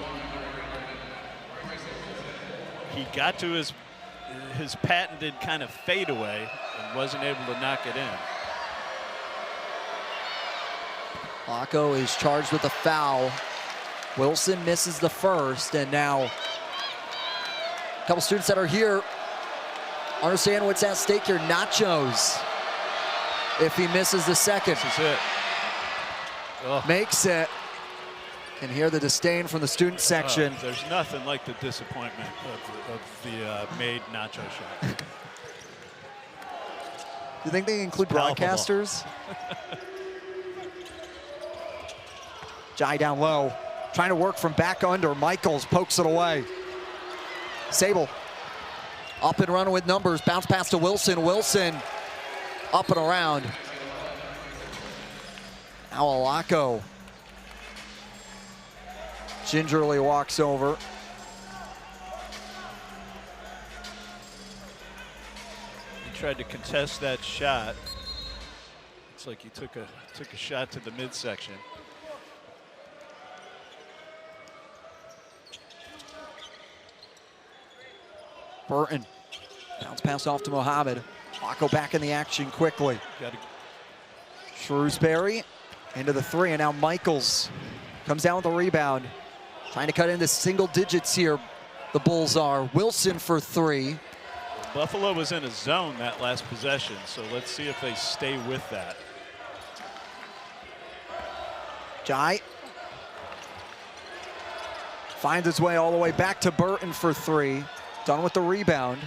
Speaker 1: he got to his patented kind of fadeaway and wasn't able to knock it in.
Speaker 2: Laco is charged with a foul. Wilson misses the first, and now a couple students that are here understand what's at stake here. Nachos, if he misses the second.
Speaker 1: This is it. Oh.
Speaker 2: Makes it. Can hear the disdain from the student section.
Speaker 1: There's nothing like the disappointment of the made nacho shot.
Speaker 2: Do you think they include broadcasters? Jai down low, trying to work from back under. Michaels pokes it away. Sable up and running with numbers. Bounce pass to Wilson. Wilson up and around. Now Laco gingerly walks over.
Speaker 1: He tried to contest that shot. It's like he took a shot to the midsection.
Speaker 2: Burton, bounce pass off to Mohammed. Laco back in the action quickly. Shrewsberry into the three, and now Michaels comes down with a rebound. Trying to cut into single digits here, the Bulls are. Wilson for three.
Speaker 1: Buffalo was in a zone that last possession, so let's see if they stay with that.
Speaker 2: Jai finds his way all the way back to Burton for three. Done with the rebound.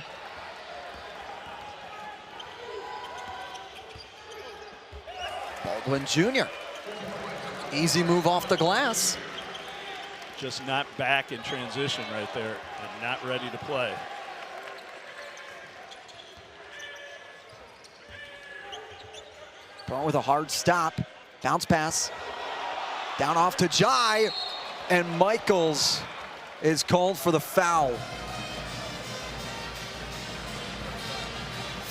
Speaker 2: Baldwin Jr. Easy move off the glass.
Speaker 1: Just not back in transition right there and not ready to play.
Speaker 2: Burton with a hard stop. Bounce pass. Down off to Jai. And Michaels is called for the foul.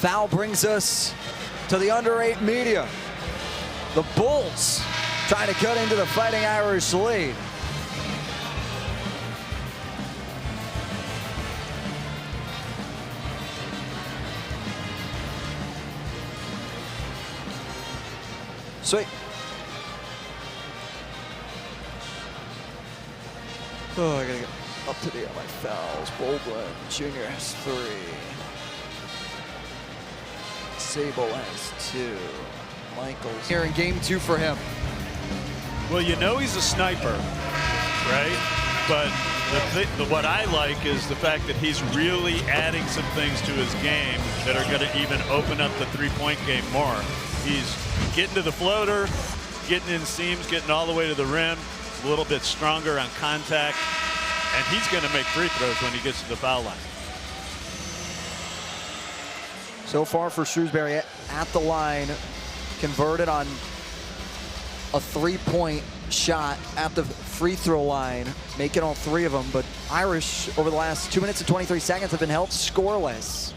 Speaker 2: Foul brings us to the under 8 media. The Bulls trying to cut into the Fighting Irish lead. Sweet. Oh, I gotta get up to date on my fouls. Baldwin Jr. has 3. Sable has 2. Michaels here in game 2 for him.
Speaker 1: Well, you know he's a sniper, right? But what I like is the fact that he's really adding some things to his game that are going to even open up the three-point game more. He's getting to the floater, getting in seams, getting all the way to the rim, a little bit stronger on contact, and he's going to make free throws when he gets to the foul line.
Speaker 2: So far for Shrewsberry at the line, converted on a three-point shot at the free throw line, making all three of them, but Irish over the last 2 minutes and 23 seconds have been held scoreless.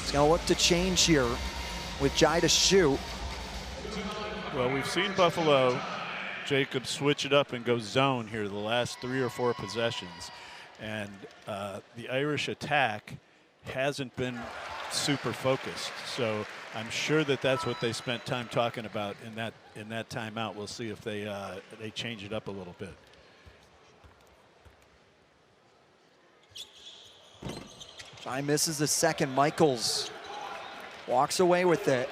Speaker 2: It's gonna look to change here with Jai to shoot.
Speaker 1: Well, we've seen Buffalo Jacobs switch it up and go zone here the last 3 or 4 possessions, and the Irish attack hasn't been super focused. So I'm sure that that's what they spent time talking about in that timeout. We'll see if they change it up a little bit.
Speaker 2: Jai misses the second. Michaels walks away with it.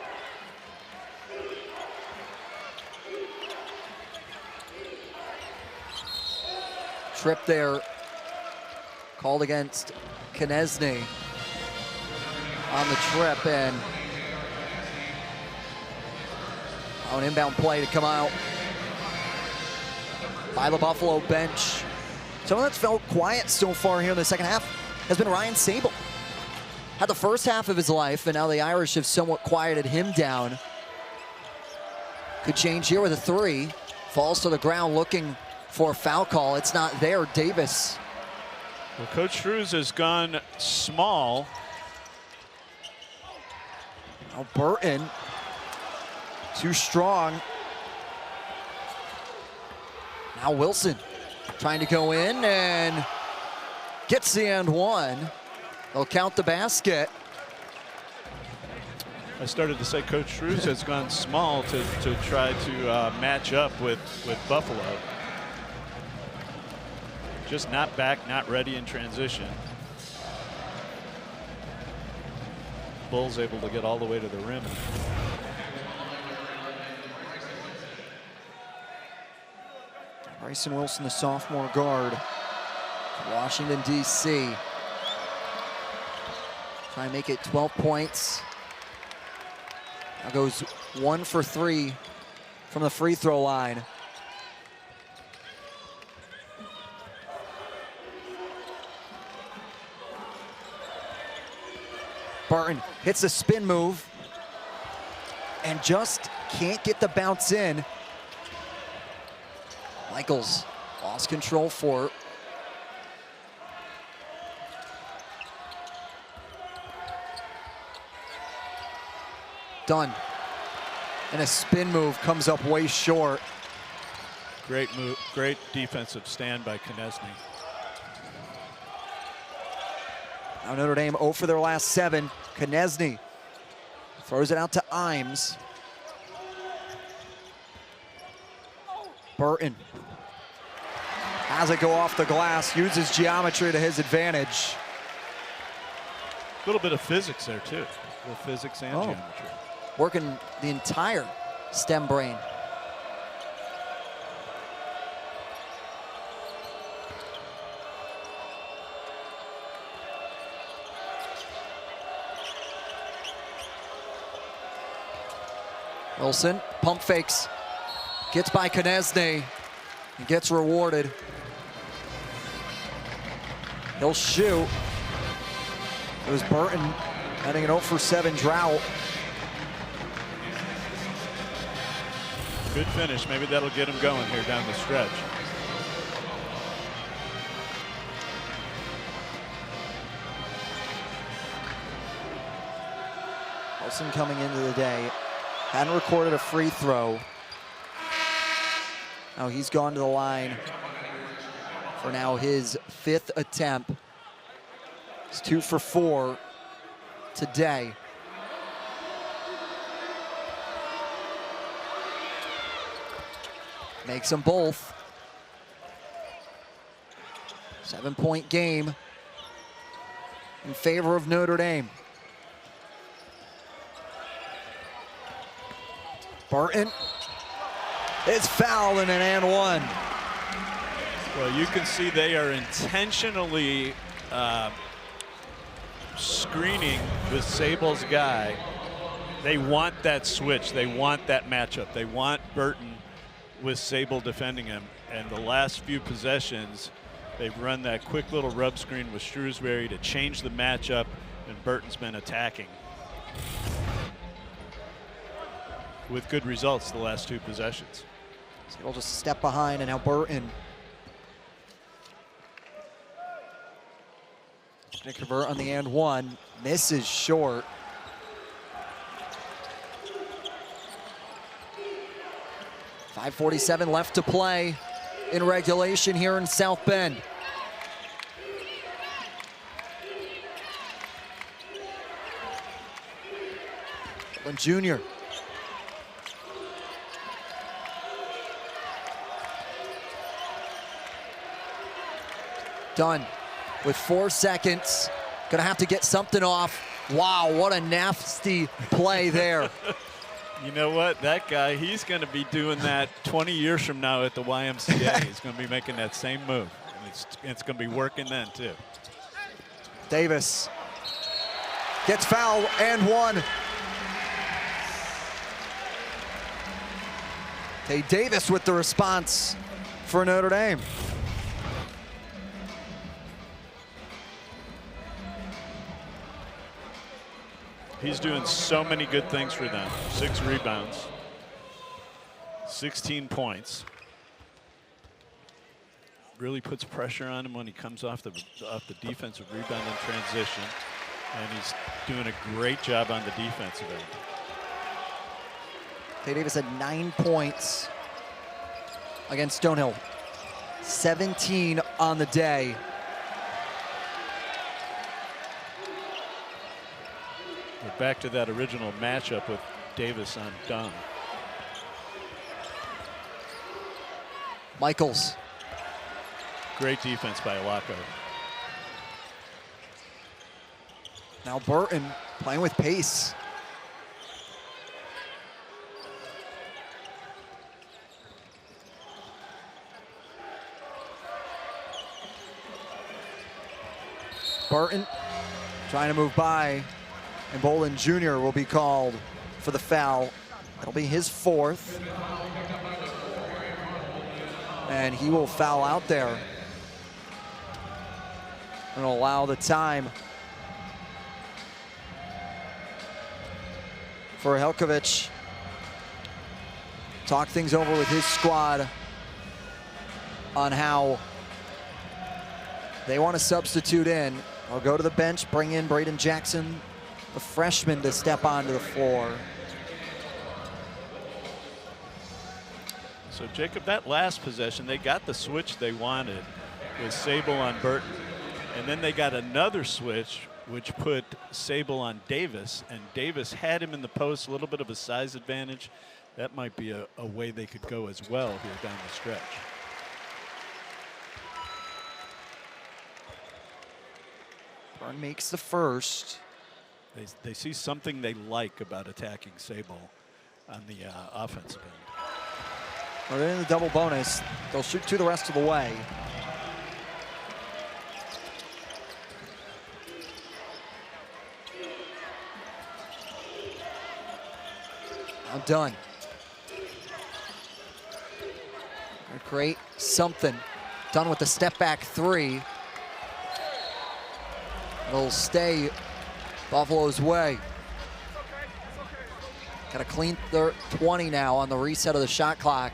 Speaker 2: Trip there called against Knesny on the trip, and an inbound play to come out by the Buffalo bench. Someone that's felt quiet so far here in the second half has been Ryan Sable. Had the first half of his life, and now the Irish have somewhat quieted him down. Could change here with a three. Falls to the ground looking for a foul call. It's not there. Davis.
Speaker 1: Well, Coach Shrews has gone small.
Speaker 2: Now Burton, too strong. Now Wilson trying to go in and gets the and one. They'll count the basket.
Speaker 1: I started to say Coach Shrews has gone small to try to match up with Buffalo. Just not back, not ready in transition. Bulls able to get all the way to the rim.
Speaker 2: Bryson Wilson, the sophomore guard, Washington, D.C. Try and make it 12 points. Now goes 1 for 3 from the free throw line. Burton hits a spin move and just can't get the bounce in. Michaels lost control for it. Done. And a spin move comes up way short.
Speaker 1: Great move, great defensive stand by Knesny.
Speaker 2: Now Notre Dame 0 for their last 7. Knesny throws it out to Imes. Burton has it go off the glass, uses geometry to his advantage.
Speaker 1: A little bit of physics there too. A little physics and geometry.
Speaker 2: Working the entire STEM brain. Wilson pump fakes, gets by Knesny, and gets rewarded. He'll shoot. It was Burton having an 0 for 7 drought.
Speaker 1: Good finish. Maybe that'll get him going here down the stretch.
Speaker 2: Wilson coming into the day. Hadn't recorded a free throw. Now he's gone to the line for now his 5th attempt. It's 2 for 4 today. Makes them both. 7-point game in favor of Notre Dame. Burton is fouled in an and one.
Speaker 1: Well, you can see they are intentionally screening the Sable's guy They want that switch. They want that matchup. They want Burton with Sable defending him. And the last few possessions, they've run that quick little rub screen with Shrewsberry to change the matchup, and Burton's been attacking with good results the last 2 possessions.
Speaker 2: Sable just a step behind, and now Burton gonna convert on the and one, misses short. .547 left to play in regulation here in South Bend. Junior. Done with 4 seconds. Gonna have to get something off. Wow, what a nasty play there.
Speaker 1: You know what? That guy, he's going to be doing that 20 years from now at the YMCA. He's going to be making that same move. And it's going to be working then, too.
Speaker 2: Davis gets fouled and one. Tae Davis with the response for Notre Dame.
Speaker 1: He's doing so many good things for them. 6 rebounds, 16 points. Really puts pressure on him when he comes off the defensive rebound in transition. And he's doing a great job on the defensive end.
Speaker 2: Tae Davis had 9 points against Stonehill. 17 on the day.
Speaker 1: We're back to that original matchup with Davis on Dunn.
Speaker 2: Michaels.
Speaker 1: Great defense by Alako.
Speaker 2: Now Burton playing with pace. Burton trying to move by, and Bolin Jr. will be called for the foul. That'll be his 4th. And he will foul out there. And allow the time for Helkovic. Talk things over with his squad on how they want to substitute in or go to the bench, bring in Braeden Jackson, the freshman, to step onto the floor.
Speaker 1: So Jacob, that last possession, they got the switch they wanted with Sable on Burton. And then they got another switch which put Sable on Davis, and Davis had him in the post, a little bit of a size advantage. That might be a way they could go as well here down the stretch.
Speaker 2: Burton makes the first.
Speaker 1: They see something they like about attacking Sable on the offensive end.
Speaker 2: Well, they're in the double bonus. They'll shoot 2 the rest of the way. Now Dunn. Great something. Dunn with the step back 3. It'll stay Buffalo's way. Got a clean 20 now on the reset of the shot clock.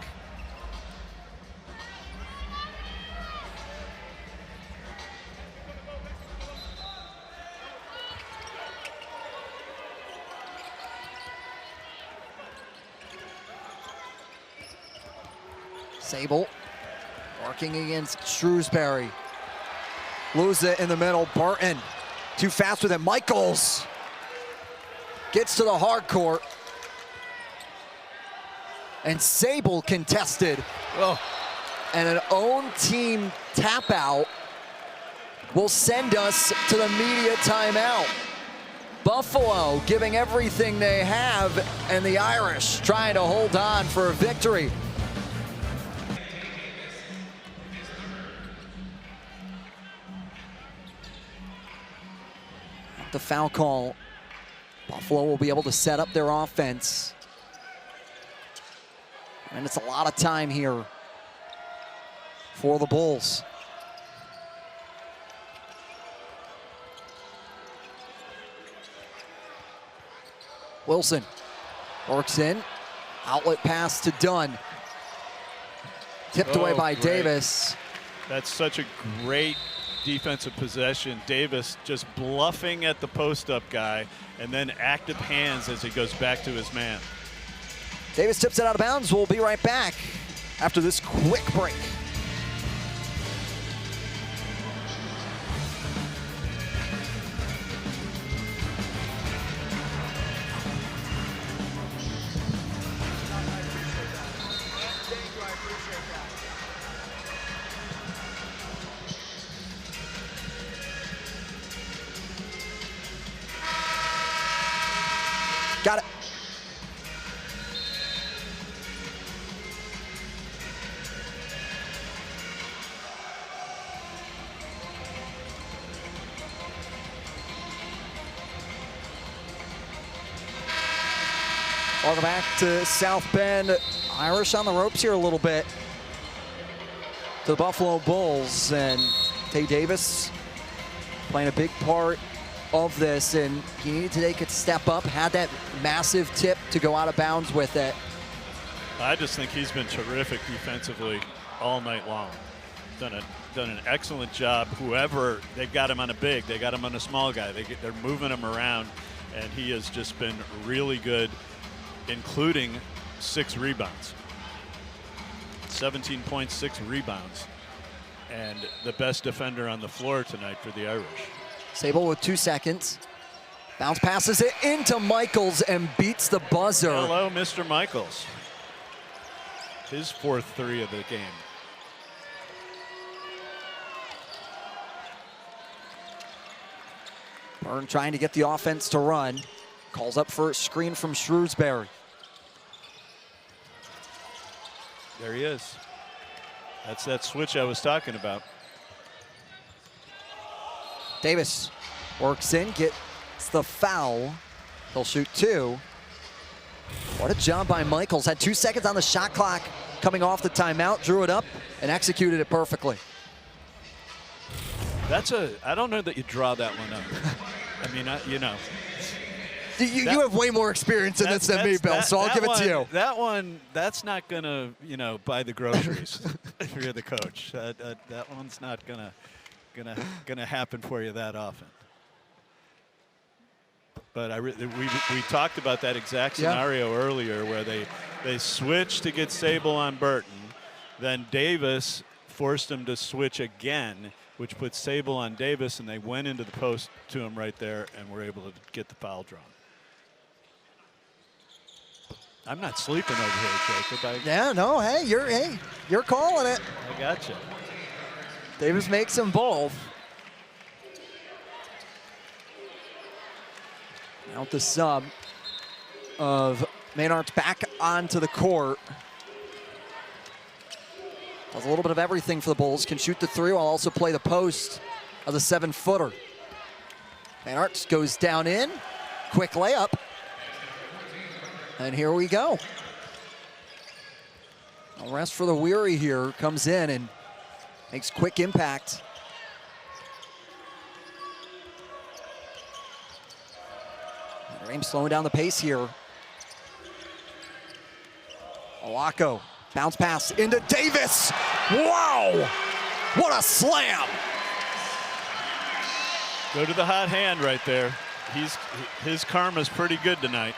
Speaker 2: Sable working against Shrewsberry. Lose it in the middle. Burton too fast with it. Michaels gets to the hard court. And Sable contested.
Speaker 1: Oh.
Speaker 2: And an own team tap out will send us to the media timeout. Buffalo giving everything they have, and the Irish trying to hold on for a victory. The foul call Buffalo will be able to set up their offense. And it's a lot of time here for the Bulls. Wilson works in. Outlet pass to Dunn. Tipped away by
Speaker 1: great.
Speaker 2: Davis.
Speaker 1: That's such a great defensive possession. Davis just bluffing at the post-up guy, and then active hands as he goes back to his man.
Speaker 2: Davis tips it out of bounds. We'll be right back after this quick break. Got it. Welcome back to South Bend. Irish on the ropes here a little bit to the Buffalo Bulls, and Tae Davis playing a big part of this, and he needed to take a step up, had that massive tip to go out of bounds with it.
Speaker 1: I just think he's been terrific defensively all night long. Done an excellent job. Whoever, they've got him on a big, they got him on a small guy. They're moving him around, and he has just been really good, including 6 rebounds. 17.6 rebounds. And the best defender on the floor tonight for the Irish.
Speaker 2: Sable with 2 seconds. Bounce passes it into Michaels and beats the buzzer.
Speaker 1: Hello, Mr. Michaels. His 4th 3 of the game.
Speaker 2: Burton trying to get the offense to run. Calls up for a screen from Shrewsberry.
Speaker 1: There he is. That's that switch I was talking about.
Speaker 2: Davis works in, gets the foul. He'll shoot 2. What a job by Michaels. Had 2 seconds on the shot clock coming off the timeout, drew it up, and executed it perfectly.
Speaker 1: I don't know that you draw that one up. I mean, you know.
Speaker 2: You have way more experience in this than me, Bill, so I'll give it to you.
Speaker 1: That one, that's not going to, buy the groceries if you're the coach. That one's not gonna happen for you that often. But we talked about that exact scenario earlier, where they switched to get Sable on Burton, then Davis forced him to switch again, which put Sable on Davis, and they went into the post to him right there and were able to get the foul drawn. I'm not sleeping over here, Jacob.
Speaker 2: Yeah, no, hey, you're calling it.
Speaker 1: I got you.
Speaker 2: Davis makes them both. Now the sub of Maynard's back onto the court. Does a little bit of everything for the Bulls. Can shoot the 3 while also play the post of the 7-footer. Maynard goes down in. Quick layup. And here we go. No rest for the weary here. Comes in and makes quick impact. Notre Dame slowing down the pace here. Olako, bounce pass into Davis. Wow! What a slam!
Speaker 1: Go to the hot hand right there. His karma's pretty good tonight.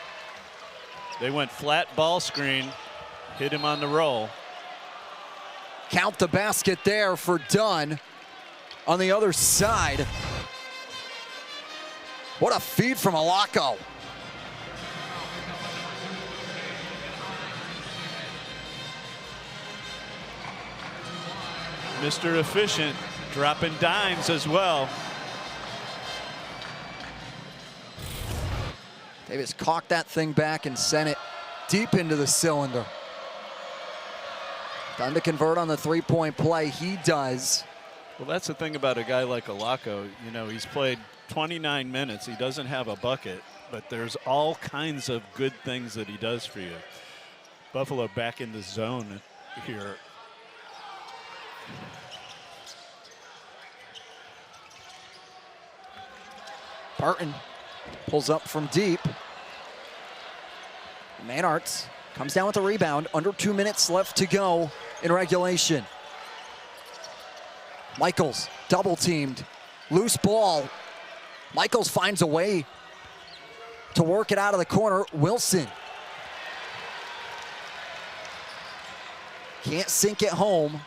Speaker 1: They went flat ball screen, hit him on the roll.
Speaker 2: Count the basket there for Dunn on the other side. What a feed from Olako.
Speaker 1: Mr. Efficient, dropping dimes as well.
Speaker 2: Davis cocked that thing back and sent it deep into the cylinder. Done to convert on the 3-point play. He does.
Speaker 1: Well, that's the thing about a guy like Olako. He's played 29 minutes. He doesn't have a bucket. but there's all kinds of good things that he does for you. Buffalo back in the zone here.
Speaker 2: Burton pulls up from deep. Manarts comes down with a rebound. Under 2 minutes left to go in regulation. Michaels double teamed. Loose ball. Michaels finds a way to work it out of the corner. Wilson can't sink it home.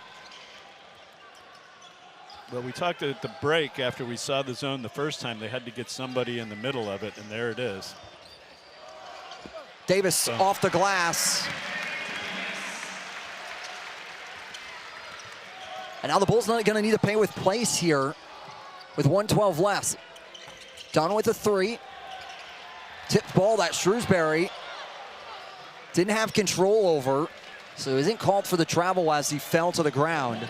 Speaker 1: Well, we talked at the break after we saw the zone the first time. They had to get somebody in the middle of it, and there it is.
Speaker 2: Davis off the glass. And now the Bulls not going to need to pay with place here with 1:12 left. Done with a three. Tipped ball that Shrewsberry didn't have control over, so isn't called for the travel as he fell to the ground.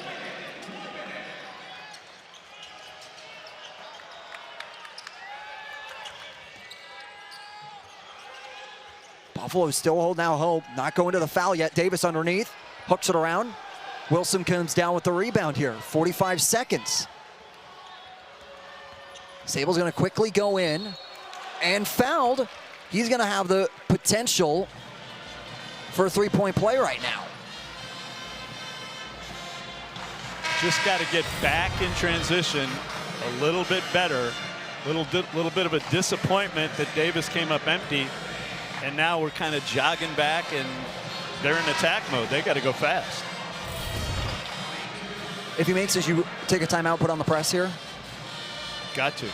Speaker 2: Buffalo still holding out hope, not going to the foul yet. Davis underneath, hooks it around. Wilson comes down with the rebound here, 45 seconds. Sable's gonna quickly go in and fouled. He's gonna have the potential for a three-point play right now.
Speaker 1: Just got to get back in transition a little bit better. Little bit of a disappointment that Davis came up empty. And now we're kind of jogging back, and they're in attack mode. They got to go fast.
Speaker 2: If he makes it, you take a timeout, put on the press here?
Speaker 1: Got to.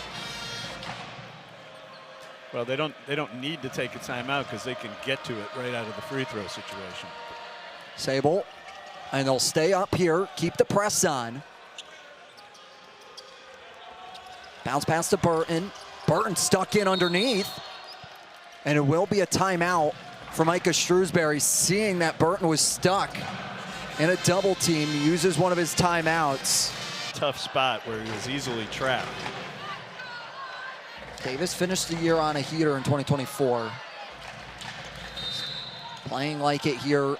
Speaker 1: Well, they don't need to take a timeout because they can get to it right out of the free throw situation.
Speaker 2: Sable, and they'll stay up here, keep the press on. Bounce pass to Burton. Burton stuck in underneath. And it will be a timeout for Markus Shrewsberry, seeing that Burton was stuck in a double team. He uses one of his timeouts.
Speaker 1: Tough spot where he was easily trapped.
Speaker 2: Davis finished the year on a heater in 2024. Playing like it here.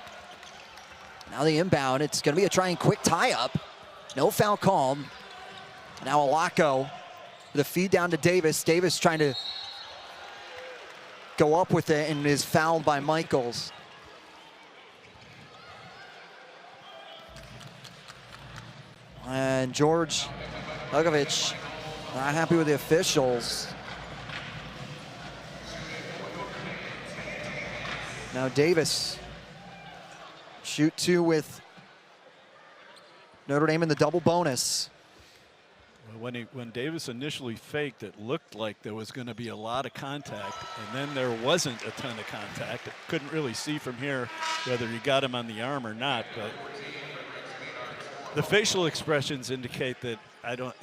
Speaker 2: Now the inbound, it's gonna be a try and quick tie up. No foul called. Now Alako with a feed down to Davis. Davis trying to go up with it and is fouled by Michaels. And George Lugovic not happy with the officials. Now Davis, shoot two with Notre Dame in the double bonus.
Speaker 1: When Davis initially faked, it looked like there was going to be a lot of contact, and then there wasn't a ton of contact. I couldn't really see from here whether he got him on the arm or not, but the facial expressions indicate that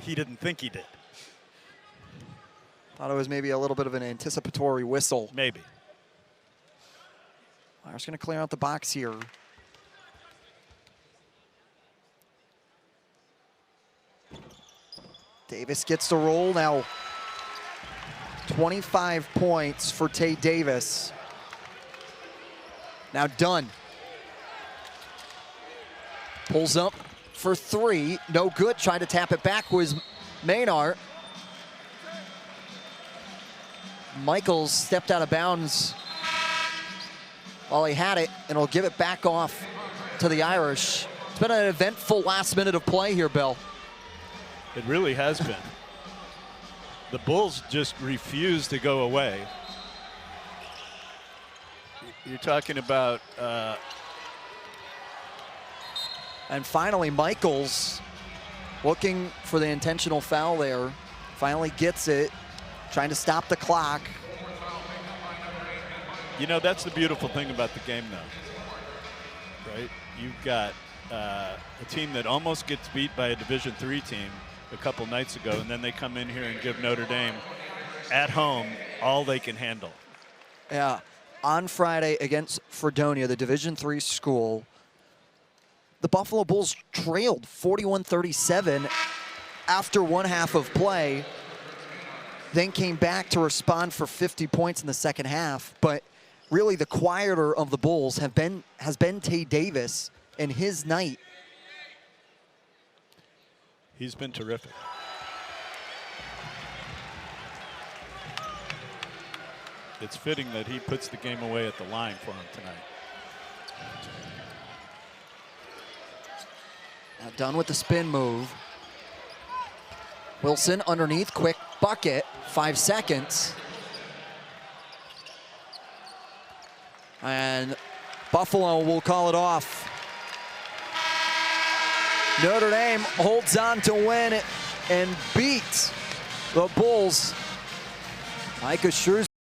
Speaker 1: he didn't think he did.
Speaker 2: Thought it was maybe a little bit of an anticipatory whistle.
Speaker 1: Maybe.
Speaker 2: Myers going to clear out the box here. Davis gets the roll now. 25 points for Tae Davis. Now Dunn. Pulls up for three. No good. Trying to tap it back was Maynard. Michaels stepped out of bounds while he had it, and will give it back off to the Irish. It's been an eventful last minute of play here, Bill.
Speaker 1: It really has been. The Bulls just refuse to go away. You're talking about...
Speaker 2: And finally, Michaels looking for the intentional foul there. Finally gets it, trying to stop the clock.
Speaker 1: You know, that's the beautiful thing about the game, though, right? You've got a team that almost gets beat by a Division III team a couple nights ago, and then they come in here and give Notre Dame at home all they can handle.
Speaker 2: Yeah, on Friday against Fredonia, the Division III school, the Buffalo Bulls trailed 41-37 after one half of play. then came back to respond for 50 points in the second half. But really the quieter of the Bulls has been Tae Davis and his night.
Speaker 1: He's been terrific. It's fitting that he puts the game away at the line for him tonight.
Speaker 2: Now done with the spin move. Wilson underneath, quick bucket, 5 seconds. And Buffalo will call it off. Notre Dame holds on to win it and beats the Bulls. Markus Shrewsberry.